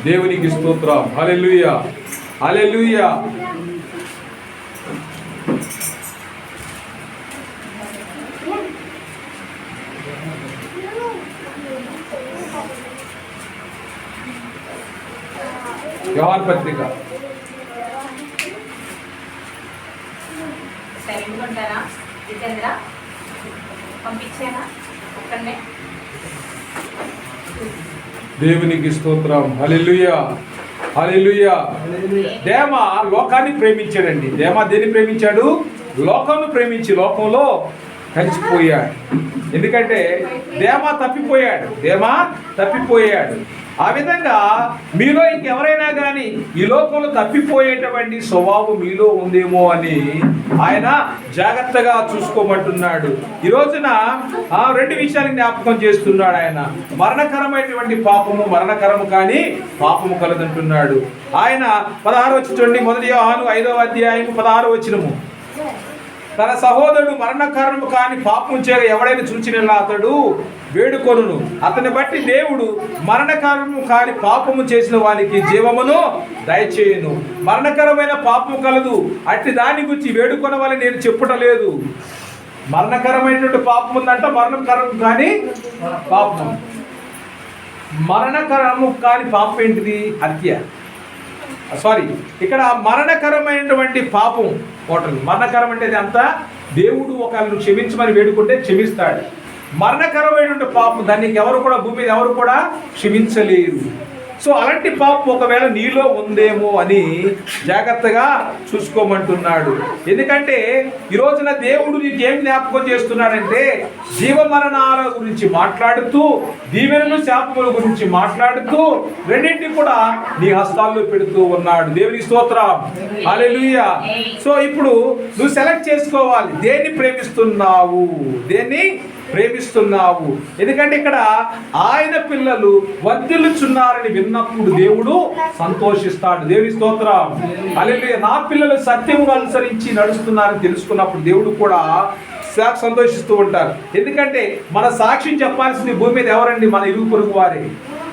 దేవునికి స్తోత్రం, హల్లెలూయా, హల్లెలూయా. యోహాను పత్రిక దేవునికి స్తోత్రం, హల్లెలూయా, హల్లెలూయా. దేమ లోకాన్ని ప్రేమించాడండి. దేమ దేన్ని ప్రేమించాడు? లోకంను ప్రేమించి లోకంలో కలిసిపోయాడు. ఎందుకంటే దేమ తప్పిపోయాడు. ఆ విధంగా మీలో ఇంకెవరైనా కానీ ఈ లోకంలో తప్పిపోయేటువంటి స్వభావం మీలో ఉందేమో అని ఆయన జాగ్రత్తగా చూసుకోమంటున్నాడు. ఈ రోజున రెండు విషయాలు జ్ఞాపకం చేస్తున్నాడు ఆయన. మరణకరమైనటువంటి పాపము మరణకరము కానీ పాపము కలదంటున్నాడు ఆయన. 16 వచ్చి చూడండి, 1 యోహాను 5వ అధ్యాయం 16వ వచనము. తన సహోదరుడు మరణకారణము కాని పాపం చేయగా ఎవడైనా చూచినలా అతడు వేడుకొనును. అతని బట్టి దేవుడు మరణకారణము కాని పాపము చేసిన వానికి జీవమును దయచేయును. మరణకరమైన పాపము కలదు, అట్టి దాని గురించి వేడుకొనవలని నేను చెప్పుటలేదు. మరణకరమైనటువంటి పాపం ఉందంట. మరణకరము కాని పాపం. మరణకరము కాని పాపం ఏంటిది? హత్య. ఇక్కడ మరణకరమైనటువంటి పాపం ఒకటి. మరణకరం అంటే అంతా దేవుడు ఒకళ్ళను క్షమించమని వేడుకుంటే క్షమిస్తాడు. మరణకరమైనటువంటి పాపం దాన్ని ఎవరు కూడా భూమి మీద ఎవరు కూడా క్షమించలేరు. సో అలాంటి పాపం ఒకవేళ నీలో ఉందేమో అని జాగ్రత్తగా చూసుకోమంటున్నాడు. ఎందుకంటే ఈ రోజున దేవుడు నీకేం జ్ఞాపకం చేస్తున్నాడంటే జీవ మరణాల గురించి మాట్లాడుతూ దీవెనలు శాపముల గురించి మాట్లాడుతూ రెండింటిని కూడా నీ హస్తాల్లో పెడుతూ ఉన్నాడు. దేవుని స్తోత్రం, హల్లెలూయా. సో ఇప్పుడు నువ్వు సెలెక్ట్ చేసుకోవాలి, దేన్ని ప్రేమిస్తున్నావు, దేన్ని ప్రేమిస్తున్నావు. ఎందుకంటే ఇక్కడ ఆయన పిల్లలు వర్ధిల్లుచున్నారని విన్నప్పుడు దేవుడు సంతోషిస్తాడు. దేవుని స్తోత్రం, హల్లెలూయా. నా పిల్లలు సత్యమును అనుసరించి నడుస్తున్నారని తెలుసుకున్నప్పుడు దేవుడు కూడా సంతోషిస్తూ ఉంటారు. ఎందుకంటే మన సాక్ష్యం చెప్పాల్సింది భూమి మీద ఎవరండి? మన ఇరుగు పొరుగు వారే.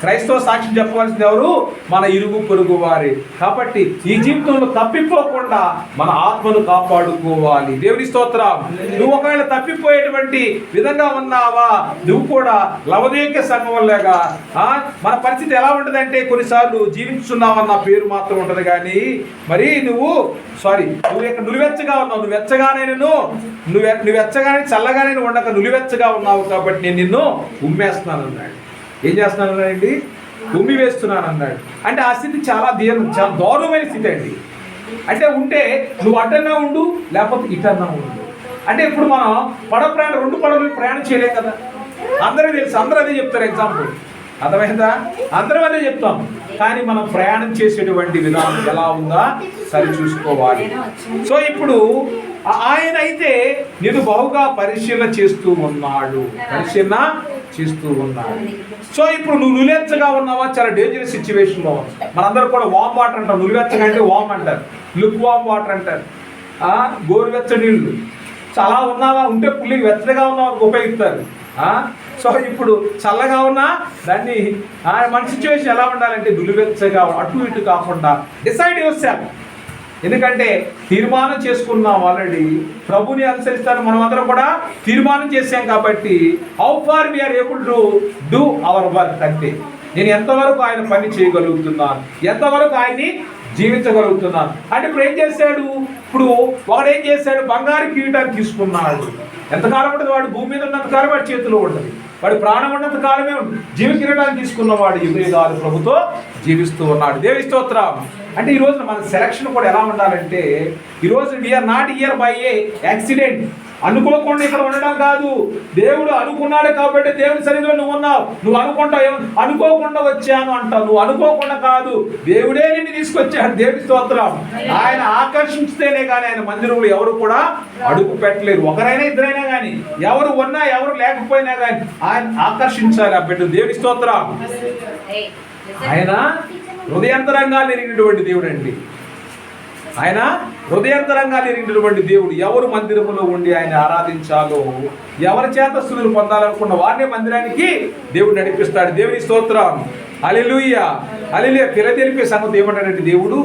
క్రైస్తవ సాక్ష్యం చెప్పవలసింది ఎవరు? మన ఇరుగు పొరుగు వారే. కాబట్టి ఈ జీవితంలో తప్పిపోకుండా మన ఆత్మను కాపాడుకోవాలి. దేవుని స్తోత్రం. నువ్వు ఒకవేళ తప్పిపోయేటువంటి విధంగా ఉన్నావా, నువ్వు కూడా లవదీయ సంఘం లాగా మన పరిస్థితి ఎలా ఉంటుందంటే కొన్నిసార్లు జీవించున్నావన్న పేరు మాత్రం ఉంటుంది, కానీ మరి నువ్వు నులివెచ్చగా ఉన్నావు. నువ్వెచ్చగానే చల్లగానే ఉండక నులివెచ్చగా ఉన్నావు. కాబట్టి నేను నిన్ను ఉమ్మేస్తున్నాను అన్నాడు. ఏం చేస్తున్నాను అండి? ఉమ్మి వేస్తున్నాను అన్నాడు. అంటే ఆ స్థితి చాలా దారుణమైన స్థితి అండి. అంటే ఉంటే నువ్వు అటన్నా ఉండు, లేకపోతే ఇటన్నా ఉండు. అంటే ఇప్పుడు మనం రెండు పడవలు ప్రయాణం చేయలేం కదా. అందరూ తెలుసు, అందరూ అదే చెప్తారు. ఎగ్జాంపుల్ అర్థమైందా? అందరం అదే చెప్తాం. కానీ మనం ప్రయాణం చేసేటువంటి విధానం ఎలా ఉందా సరి చూసుకోవాలి. సో ఇప్పుడు ఆయన అయితే నేను బహుగా పరిశీలన చేస్తూ ఉన్నాడు. సో ఇప్పుడు నువ్వు నులివెచ్చగా ఉన్నావా? చాలా డేంజరస్ సిచ్యువేషన్లో మనందరూ కూడా వామ్ వాటర్ అంటారు. నులివెచ్చగా అంటే వామ్ అంటారు, లుక్ వామ్ వాటర్ అంటారు, గోరువెచ్చ నీళ్ళు. సో అలా ఉన్నావా? ఉంటే పుల్లికి వెచ్చగా ఉన్నావా ఉపయోగిస్తారు. సో ఇప్పుడు చల్లగా ఉన్నా దాన్ని మన సిచ్యువేషన్ ఎలా ఉండాలంటే నులివెచ్చగా, అటు ఇటు కాకుండా డిసైడ్ యువర్సెల్ఫ్. ఎందుకంటే తీర్మానం చేసుకున్నాం ఆల్రెడీ, ప్రభుని అనుసరిస్తాను మనం అందరం కూడా తీర్మానం చేశాం. కాబట్టి how far we are able to do our work అంటే నేను ఎంతవరకు ఆయన పని చేయగలుగుతున్నాను, ఎంతవరకు ఆయన్ని జీవించగలుగుతున్నాను అంటే. ఇప్పుడు ఏం చేశాడు? ఇప్పుడు ఒకడేం చేశాడు? బంగారు కిరీటాన్ని తీసుకున్నాడు. ఎంతకాలం ఉంటుంది? వాడు భూమి మీద ఉన్నంత కాలం వాడి చేతిలో ఉంటుంది, వాడి ప్రాణం ఉన్నంత కాలమే ఉంటుంది. జీవ కిరీటాన్ని తీసుకున్నవాడు యుగయుగాలు ప్రభుతో జీవిస్తూ ఉన్నాడు. దేవుని స్తోత్రం. అంటే ఈరోజు మన సెలక్షన్ కూడా ఎలా ఉండాలంటే, ఈరోజు we are not here by a accident. అనుకోకుండా ఇక్కడ ఉండడం కాదు, దేవుడు అనుకున్నాడు కాబట్టి దేవుని సన్నిధిలో నువ్వు ఉన్నావు. నువ్వు అనుకుంటావు, అనుకోకుండా వచ్చాను అంటావు. నువ్వు అనుకోకుండా కాదు, దేవుడే నిన్ను తీసుకొచ్చాడు. దేవుని స్తోత్రం. ఆయన ఆకర్షించితేనే కానీ ఆయన మందిరంలో ఎవరు కూడా అడుగు పెట్టలేరు. ఒకరైనా ఇద్దరైనా కానీ, ఎవరు ఉన్నా ఎవరు లేకపోయినా కానీ ఆయన ఆకర్షించాలి ఆ బిడ్డ. దేవుని స్తోత్రం. ఆయన హృదయాంతరంగాలు ఎరిగినటువంటి దేవుడు అండి. ఆయన హృదయాంతరంగాలు ఎరిగినటువంటి దేవుడు. ఎవరు మందిరములో ఉండి ఆయన ఆరాధించాలో, ఎవరి చేత స్తుతులు పొందాలనుకున్న వారినే మందిరానికి దేవుడు నడిపిస్తాడు. దేవుని స్తోత్రం. హల్లెలూయా, హల్లెలూయా. ఫిలదెల్ఫియా సంగతి ఏమంటాడంటే దేవుడు,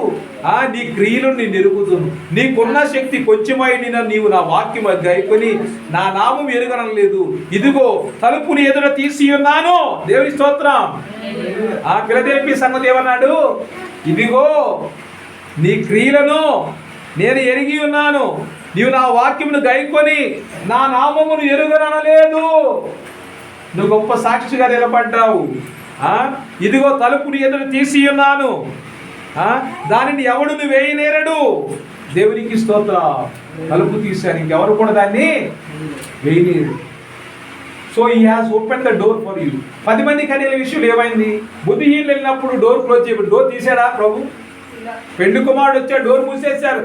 నీ క్రియలు నేను ఎరుగుదును, నీకున్న శక్తి కొంచెమైన నీవు నా వాక్యం గైకొని నా నామం ఎరుగనలేదు. ఇదిగో తలుపుని ఎదుట తీసి ఉన్నాను. దేవుని స్తోత్రం. ఫిలదెల్ఫియా సంగతి ఏమన్నాడు? ఇదిగో నీ క్రియలను నేను ఎరిగి ఉన్నాను, నీవు నా వాక్యమును గైకొని నా నామమును ఎరుగనలేదు. నువ్వు గొప్ప సాక్షిగా నిలబడ్డావు. ఇదిగో తలుపుని ఎదుట తీసి ఉన్నాను, దానిని ఎవడును వేయనేరడు. దేవునికి స్తోత్రం. తలుపు తీశాను, ఇంకెవరు కూడా దాన్ని వేయలేరు. So he has open the door for you. 10 మంది కన్యల విషయంలో ఏమైంది? బుద్ధిహీనులు వెళ్ళినప్పుడు డోర్ క్లోజ్ చేయబడి, డోర్ తీసాడా ప్రభు? పెండు కుమారుడు వచ్చాడు, డోర్ మూసేశారు.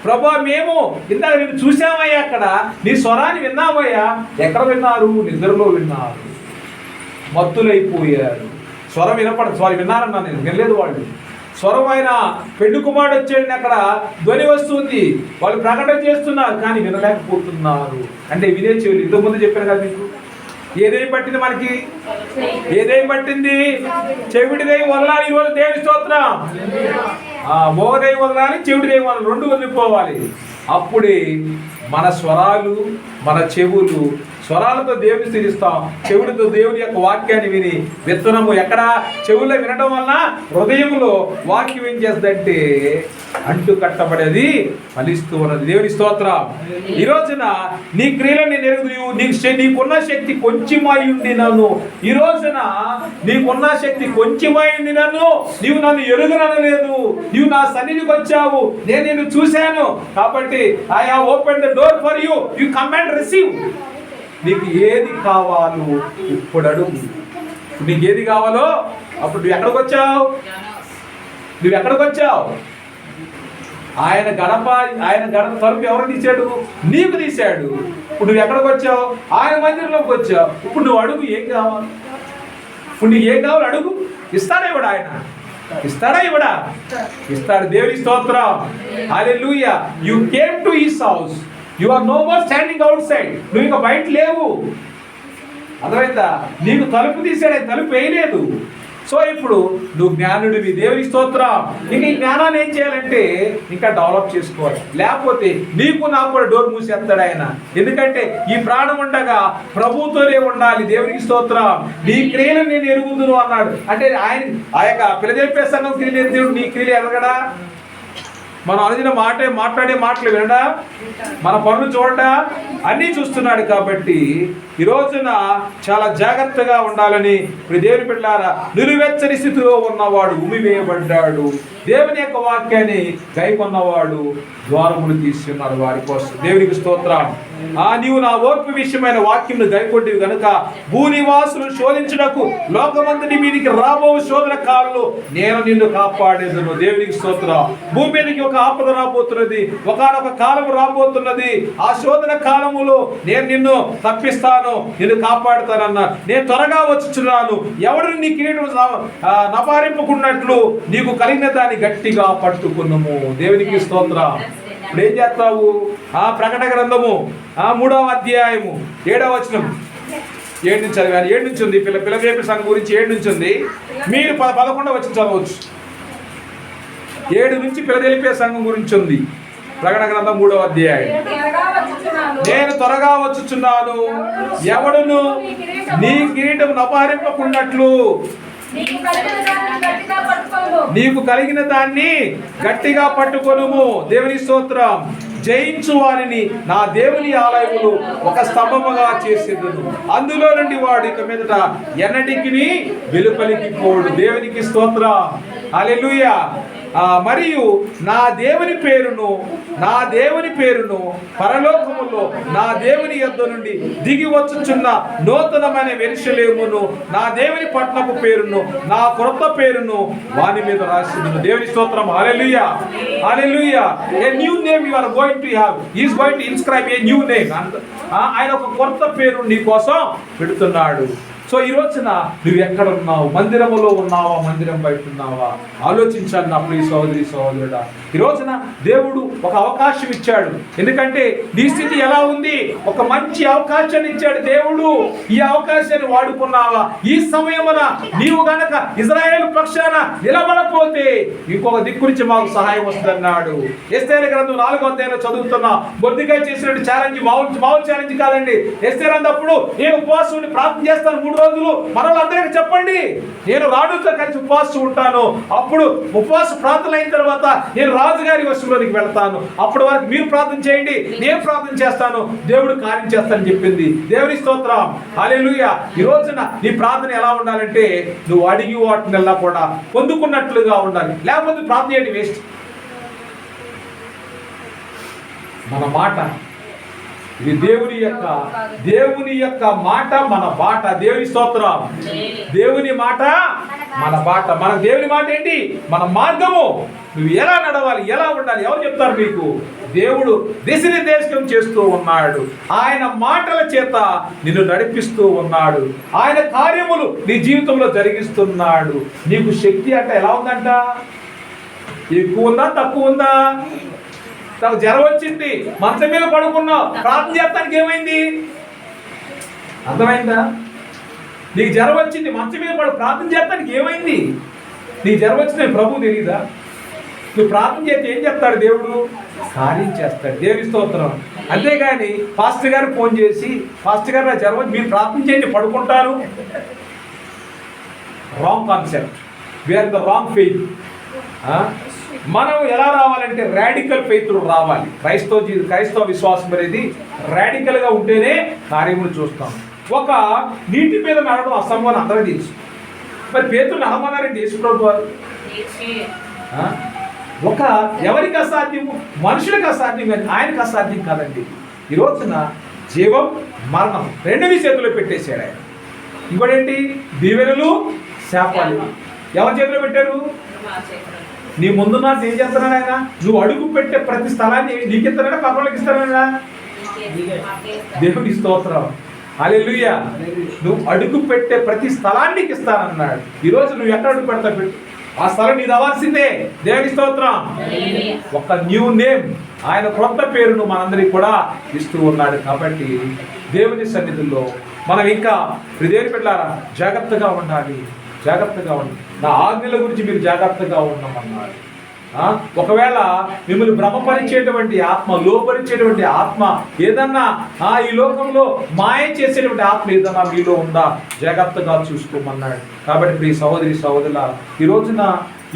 ప్రభా మేము ఇందాక నేను చూసామయ్యా, అక్కడ నీ స్వరాన్ని విన్నామయ్యా. ఎక్కడ విన్నారు? నిద్రలో విన్నారు, మత్తులైపోయారు. స్వరం స్వరం విన్నారన్నా, నేను వినలేదు. వాళ్ళు స్వరం ఆయన పెండు కుమారుడు వచ్చాడు, అక్కడ ధ్వని వస్తుంది, వాళ్ళు ప్రకటన చేస్తున్నారు కానీ వినలేకపోతున్నారు. అంటే వినే చెవులు. ఇంతకుముందు చెప్పాను కదా మీకు, ఏదేం పట్టింది మనకి? ఏదేం పట్టింది? చెవిటిదై వదలాలి. ఈరోజు దేవుని స్తోత్రం. మోగదై వదలాలి, చెవిటిదై వదలాలి, 2 వదిలిపోవాలి. అప్పుడే మన స్వరాలు, మన చెవులు, స్వరాలతో దేవుని స్థిరిస్తాం, చెవులతో దేవుని యొక్క వాక్యాన్ని విని విత్తనము ఎక్కడ? చెవుల్లో వినడం వలన హృదయంలో వాక్యం ఏం చేస్తుందంటే అంటు కట్టబడేది ఫలిస్తూ ఉన్నది. దేవుని స్తోత్రం. ఈ రోజున నీ క్రియలను నేను ఎరుగుదు. నీకున్న శక్తి కొంచెమై ఉండి నన్ను, ఈ రోజున నీకున్న శక్తి కొంచెమై ఉండి నన్ను నీవు నన్ను ఎరుగనలేదు. నీవు నా సన్నిధికి వచ్చావు, నేను నిన్ను చూశాను. కాబట్టి I have open the door for you. You come and receive. నీకు ఏది కావాలో ఇప్పుడు అడుగు. నీకు ఏది కావాలో అప్పుడు నువ్వు ఎక్కడికి వచ్చావు? ఆయన గడప తలుపు ఎవరు తీశాడు? నీకు తీశాడు. ఇప్పుడు నువ్వు ఎక్కడికి వచ్చావు? ఆయన మందిరంలోకి వచ్చావు. ఇప్పుడు నువ్వు అడుగు, ఏం కావాలి? ఇప్పుడు నీకు ఏం కావాలి అడుగు. ఇస్తాడా ఇవ్వడా? ఆయన ఇస్తాడా ఇవ్వడా? ఇస్తాడు. దేవుని స్తోత్రం. హల్లెలూయా. You came to his house, you are no more standing outside. నువ్వు ఇంకా బయట లేవు. అర్థమైందా? నీకు తలుపు తీసాడు, తలుపు వేయలేదు. సో ఇప్పుడు నువ్వు జ్ఞానుడివి. దేవుని స్తోత్రం. ఇక ఈ జ్ఞానాన్ని ఏం చేయాలంటే ఇంకా డెవలప్ చేసుకోవాలి. లేకపోతే నీకు నాకు కూడా డోర్ మూసేస్తాడు ఆయన. ఎందుకంటే ఈ ప్రాణం ఉండగా ప్రభువుతోనే ఉండాలి. దేవునికి స్తోత్రం. నీ క్రియలను నేను ఎరుగుదును అన్నాడు. అంటే ఆయన ఆ యొక్క ఫిలదెల్ఫియా సంఘం క్రియలు ఎరుగుతాడు, నీ క్రియలు ఎరగడా? మనం అనుదిన మాట్లాడే మాటలు వినడా? మన పనులు చూడడా? అన్నీ చూస్తున్నాడు. కాబట్టి ఈ రోజున చాలా జాగ్రత్తగా ఉండాలని దేవుని బిడ్డలారా, నిలువెచ్చని స్థితిలో ఉన్నవాడు ఉమ్మివేయబడ్డాడు. దేవుని యొక్క వాక్యాన్ని గైకొన్నవాడు ద్వారములు తీసి ఉన్నారు వారి కోసం. దేవునికి స్తోత్రం. నీవు నా ఓర్పు విషయమైన వాక్యమును గైకొంటివి గనుక భూనివాసులు శోధించుటకు లోకమంతటి మీదికి రాబో శోధన కాలంలో నేను నిన్ను కాపాడేదను. దేవునికి స్తోత్రం. భూమి మీదకి ఒక ఆపద రాబోతున్నది, ఒకనొక కాలం రాబోతున్నది. ఆ శోధన కాలములో నేను నిన్ను తప్పిస్తాను, నిన్ను కాపాడుతానన్నా. నేను త్వరగా వచ్చుచున్నాను. ఎవరిని నీ కిరీటం నపారింపుకున్నట్లు నీకు కలిగిన దాన్ని గట్టిగా పట్టుకున్నాము. దేవునికి స్తోత్రం. ఇప్పుడు ఏం చేస్తావు? ప్రకటన గ్రంథము 3వ అధ్యాయము 7వ వచనం 7 నుంచి చదివాను. 7 నుంచి ఉంది. పిల్లవేపి సంఘం గురించి 7 నుంచి ఉంది. మీరు 11వ వచనం చదవచ్చు. 7 నుంచి పిల్లదేలిపే సంఘం గురించి ఉంది. ప్రకటన గ్రంథం 3వ అధ్యాయం. నేను త్వరగా వచ్చుచున్నాను. ఎవడును నీ కిరీటం నపహరింపకున్నట్లు నీకు కలిగిన దాన్ని గట్టిగా పట్టుకొనుము. దేవుని స్తోత్రం. జయించు వారిని నా దేవుని ఆలయములు ఒక స్తంభముగా చేసేదను. అందులో నుండి వాడు ఇక మీదట ఎన్నటికి వెలుపలికి పోడు. దేవునికి స్తోత్రం. హల్లెలూయా. మరియు నా దేవుని పేరును పరలోకములో నా దేవుని యొద్ద నుండి దిగి వచ్చుచున్న నూతనమైన యెరూషలేమును నా దేవుని పట్టణపు పేరును నా క్రొత్త పేరును వాని మీద రాసిదును. దేవుని స్తోత్రం. హల్లెలూయా. హల్లెలూయా. A new name you are going to have. He is going to inscribe a new name. ఆయన ఒక కొత్త పేరు నీ కోసం పెడుతున్నాడు. సో ఈ రోజున నువ్వు ఎక్కడ ఉన్నావు? మందిరములో ఉన్నావా, మందిరం బయట ఉన్నావా? ఆలోచించాలి నా ప్రియ సహోదరి సహోదరుడా. ఈ రోజున దేవుడు ఒక అవకాశం ఇచ్చాడు. ఎందుకంటే నీ స్థితి ఎలా ఉంది? ఒక మంచి అవకాశాన్ని ఇచ్చాడు దేవుడు. ఈ అవకాశాన్ని వాడుకున్నావా? ఈ సమయమున నీవు గనక ఇజ్రాయేలు పక్షాన నిలబడపోతే ఇంకొక దిక్కు నుంచి మాకు సహాయం వస్తుందన్నాడు. ఎస్తేరు గ్రంథం 4వ అధ్యాయంలో చదువుతున్నా. మొర్దెకై చేసినట్టు ఛాలెంజ్ మామూలు ఛాలెంజ్ కాదండి. ఎస్తేరు అన్నప్పుడు నేను ఉపవాసం ఉండి ప్రార్థన చేస్తాను 3 రోజులు. మనోళ్ళందరికీ చెప్పండి, నేను రాజుతో కలిసి ఉపవాసం ఉంటాను. అప్పుడు ఉపవాస ప్రార్థన అయిన తర్వాత నేను రాజుగారి వశంలోనికి వెళ్తాను. అప్పటి వరకు మీరు ప్రార్థన చేయండి, నేను ప్రార్థన చేస్తాను, దేవుడు కార్యం చేస్తానని చెప్పింది. దేవుని స్తోత్రం. హల్లెలూయా. ఈ రోజున నీ ప్రార్థన ఎలా ఉండాలంటే నువ్వు అడిగి వాటిని ఎలా కూడా పొందుకున్నట్లుగా ఉండాలి. లేకపోతే ప్రార్థన చేయడం వేస్ట్. మన మాట ఇది దేవుని యొక్క మాట, మన బాట. దేవుని స్తోత్రం. దేవుని మాట మన బాట. మన దేవుని మాట ఏంటి? మన మార్గము. నువ్వు ఎలా నడవాలి, ఎలా ఉండాలి ఎవరు చెప్తారు నీకు? దేవుడు దిశనిర్దేశం చేస్తూ ఉన్నాడు. ఆయన మాటల చేత నిన్ను నడిపిస్తూ ఉన్నాడు. ఆయన కార్యములు నీ జీవితంలో జరిగిస్తున్నాడు. నీకు శక్తి అంటే ఎలా ఉందంట? ఎక్కువ ఉందా, తక్కువ ఉందా? తనకు జ్వరం వచ్చింది, మంచం మీద పడుకున్నావు, ప్రార్థన చేస్తానికి ఏమైంది? అర్థమైందా? నీకు జ్వరం వచ్చింది, మంచం మీద ప్రార్థన చేస్తానికి ఏమైంది? నీకు జ్వరం వచ్చింది ప్రభు తెలియదా? నువ్వు ప్రార్థన చేస్తే ఏం చెప్తాడు దేవుడు? కార్యం చేస్తాడు. దేవుని స్తోత్రం. అంతేగాని పాస్టర్ గారు ఫోన్ చేసి, పాస్టర్ గారు నా జ్వరం వచ్చి మీరు ప్రార్థన చేయండి పడుకుంటారు. Wrong concept. We are the wrong faith. మనం ఎలా రావాలంటే రాడికల్ ఫెయిత్లో రావాలి. క్రైస్తవ విశ్వాసం అనేది రాడికల్గా ఉంటేనే కార్యములు చూస్తాం. ఒక నీటి మీద నడవడం అసంభవం అందరికీ తెలుసు. మరి పేతురు నడమన్నారండి యేసుప్రభు వారు. ఒక ఎవరికి అసాధ్యము? మనుషులకు అసాధ్యం, కానీ ఆయనకు అసాధ్యం కాదండి. ఈ రోజున జీవం మరణం రెండుని చేతిలో పెట్టేశాడు ఆయన. ఇంకోటేంటి? దీవెనలు శాపాలు ఎవరి చేతిలో పెట్టారు? నీ ముందున్న ఏం చేస్తున్నాడు ఆయన? నువ్వు అడుగు పెట్టే ప్రతి స్థలాన్ని నీకిస్తాడా, పక్కనకి ఇస్తాడా? దేవుని స్తోత్రం. హల్లెలూయా. నువ్వు అడుగు పెట్టే ప్రతి స్థలాన్ని నీకు ఇస్తానన్నాడు. ఈరోజు నువ్వు ఎక్కడ అడుగు పెడతా పెట్టు, ఆ స్థలం నీది అవ్వాల్సిందే. దేవుని స్తోత్రం. ఒక న్యూ నేమ్, ఆయన క్రొత్త పేరును మనందరికి కూడా ఇస్తూ ఉన్నాడు. కాబట్టి దేవుని సన్నిధుల్లో మనం ఇంకా దేవుని బిడ్డలారా జాగ్రత్తగా ఉండాలి. నా ఆజ్ఞల గురించి మీరు జాగ్రత్తగా ఉండమన్నారు. ఒకవేళ మిమ్మల్ని భ్రమపరిచేటువంటి ఆత్మ, లోపరిచేటువంటి ఆత్మ ఏదన్నా ఈ లోకంలో మాయ చేసేటువంటి ఆత్మ ఏదన్నా మీలో ఉందా, జాగ్రత్తగా చూసుకోమన్నాడు. కాబట్టి ప్రియ సహోదరి సహోదరుల, ఈ రోజున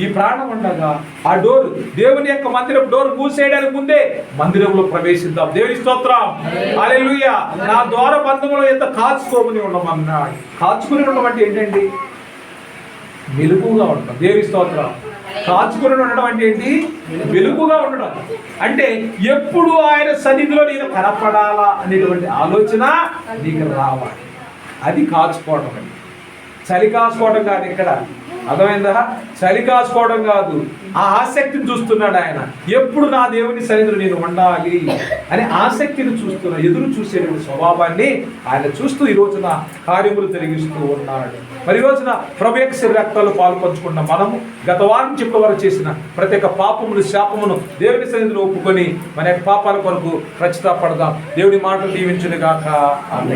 ఈ ప్రాణం ఉండగా ఆ డోర్, దేవుని యొక్క మందిరం డోర్ మూసేయడానికి ముందే మందిరంలో ప్రవేశిద్దాం. దేవుని స్తోత్రం. హల్లెలూయా. నా ద్వార బంధములో ఎంత కాచుకోమని ఉండమన్నాడు. కాచుకుని ఉండడం అంటే ఏంటండి? మెలుగుగా ఉంటాం. దేవుని స్తోత్రం. కాచుకొని ఉండడం అంటే ఏంటి? వెలుగుగా ఉండడం. అంటే ఎప్పుడు ఆయన సన్నిధిలో నేను కనపడాలా అనేటువంటి ఆలోచన నీకు రావాలి. అది కాచుకోవడం అండి. చలి కాచుకోవడం కాదు ఇక్కడ, అర్థమైందా? చలి కాచుకోవడం కాదు, ఆ ఆసక్తిని చూస్తున్నాడు ఆయన. ఎప్పుడు నా దేవుని సన్నిధిలో నేను ఉండాలి అనే ఆసక్తిని చూస్తున్నా, ఎదురు చూసేటువంటి స్వభావాన్ని ఆయన చూస్తూ ఈ రోజున కార్యములు జరిగిస్తూ ఉన్నాడు. మరి ఈ రోజున ప్రభు యొక్క శరీర రక్తాలు పాల్పంచుకున్న మనము గత వారం చిప్పటి వరకు చేసిన ప్రతి ఒక్క పాపములు శాపమును దేవుని సన్నిధిలో ఒప్పుకొని మన యొక్క పాపాల కొరకు పశ్చాత్తాపడదాం. దేవుని మాటలు దీవించును గాక. ఆమేన్.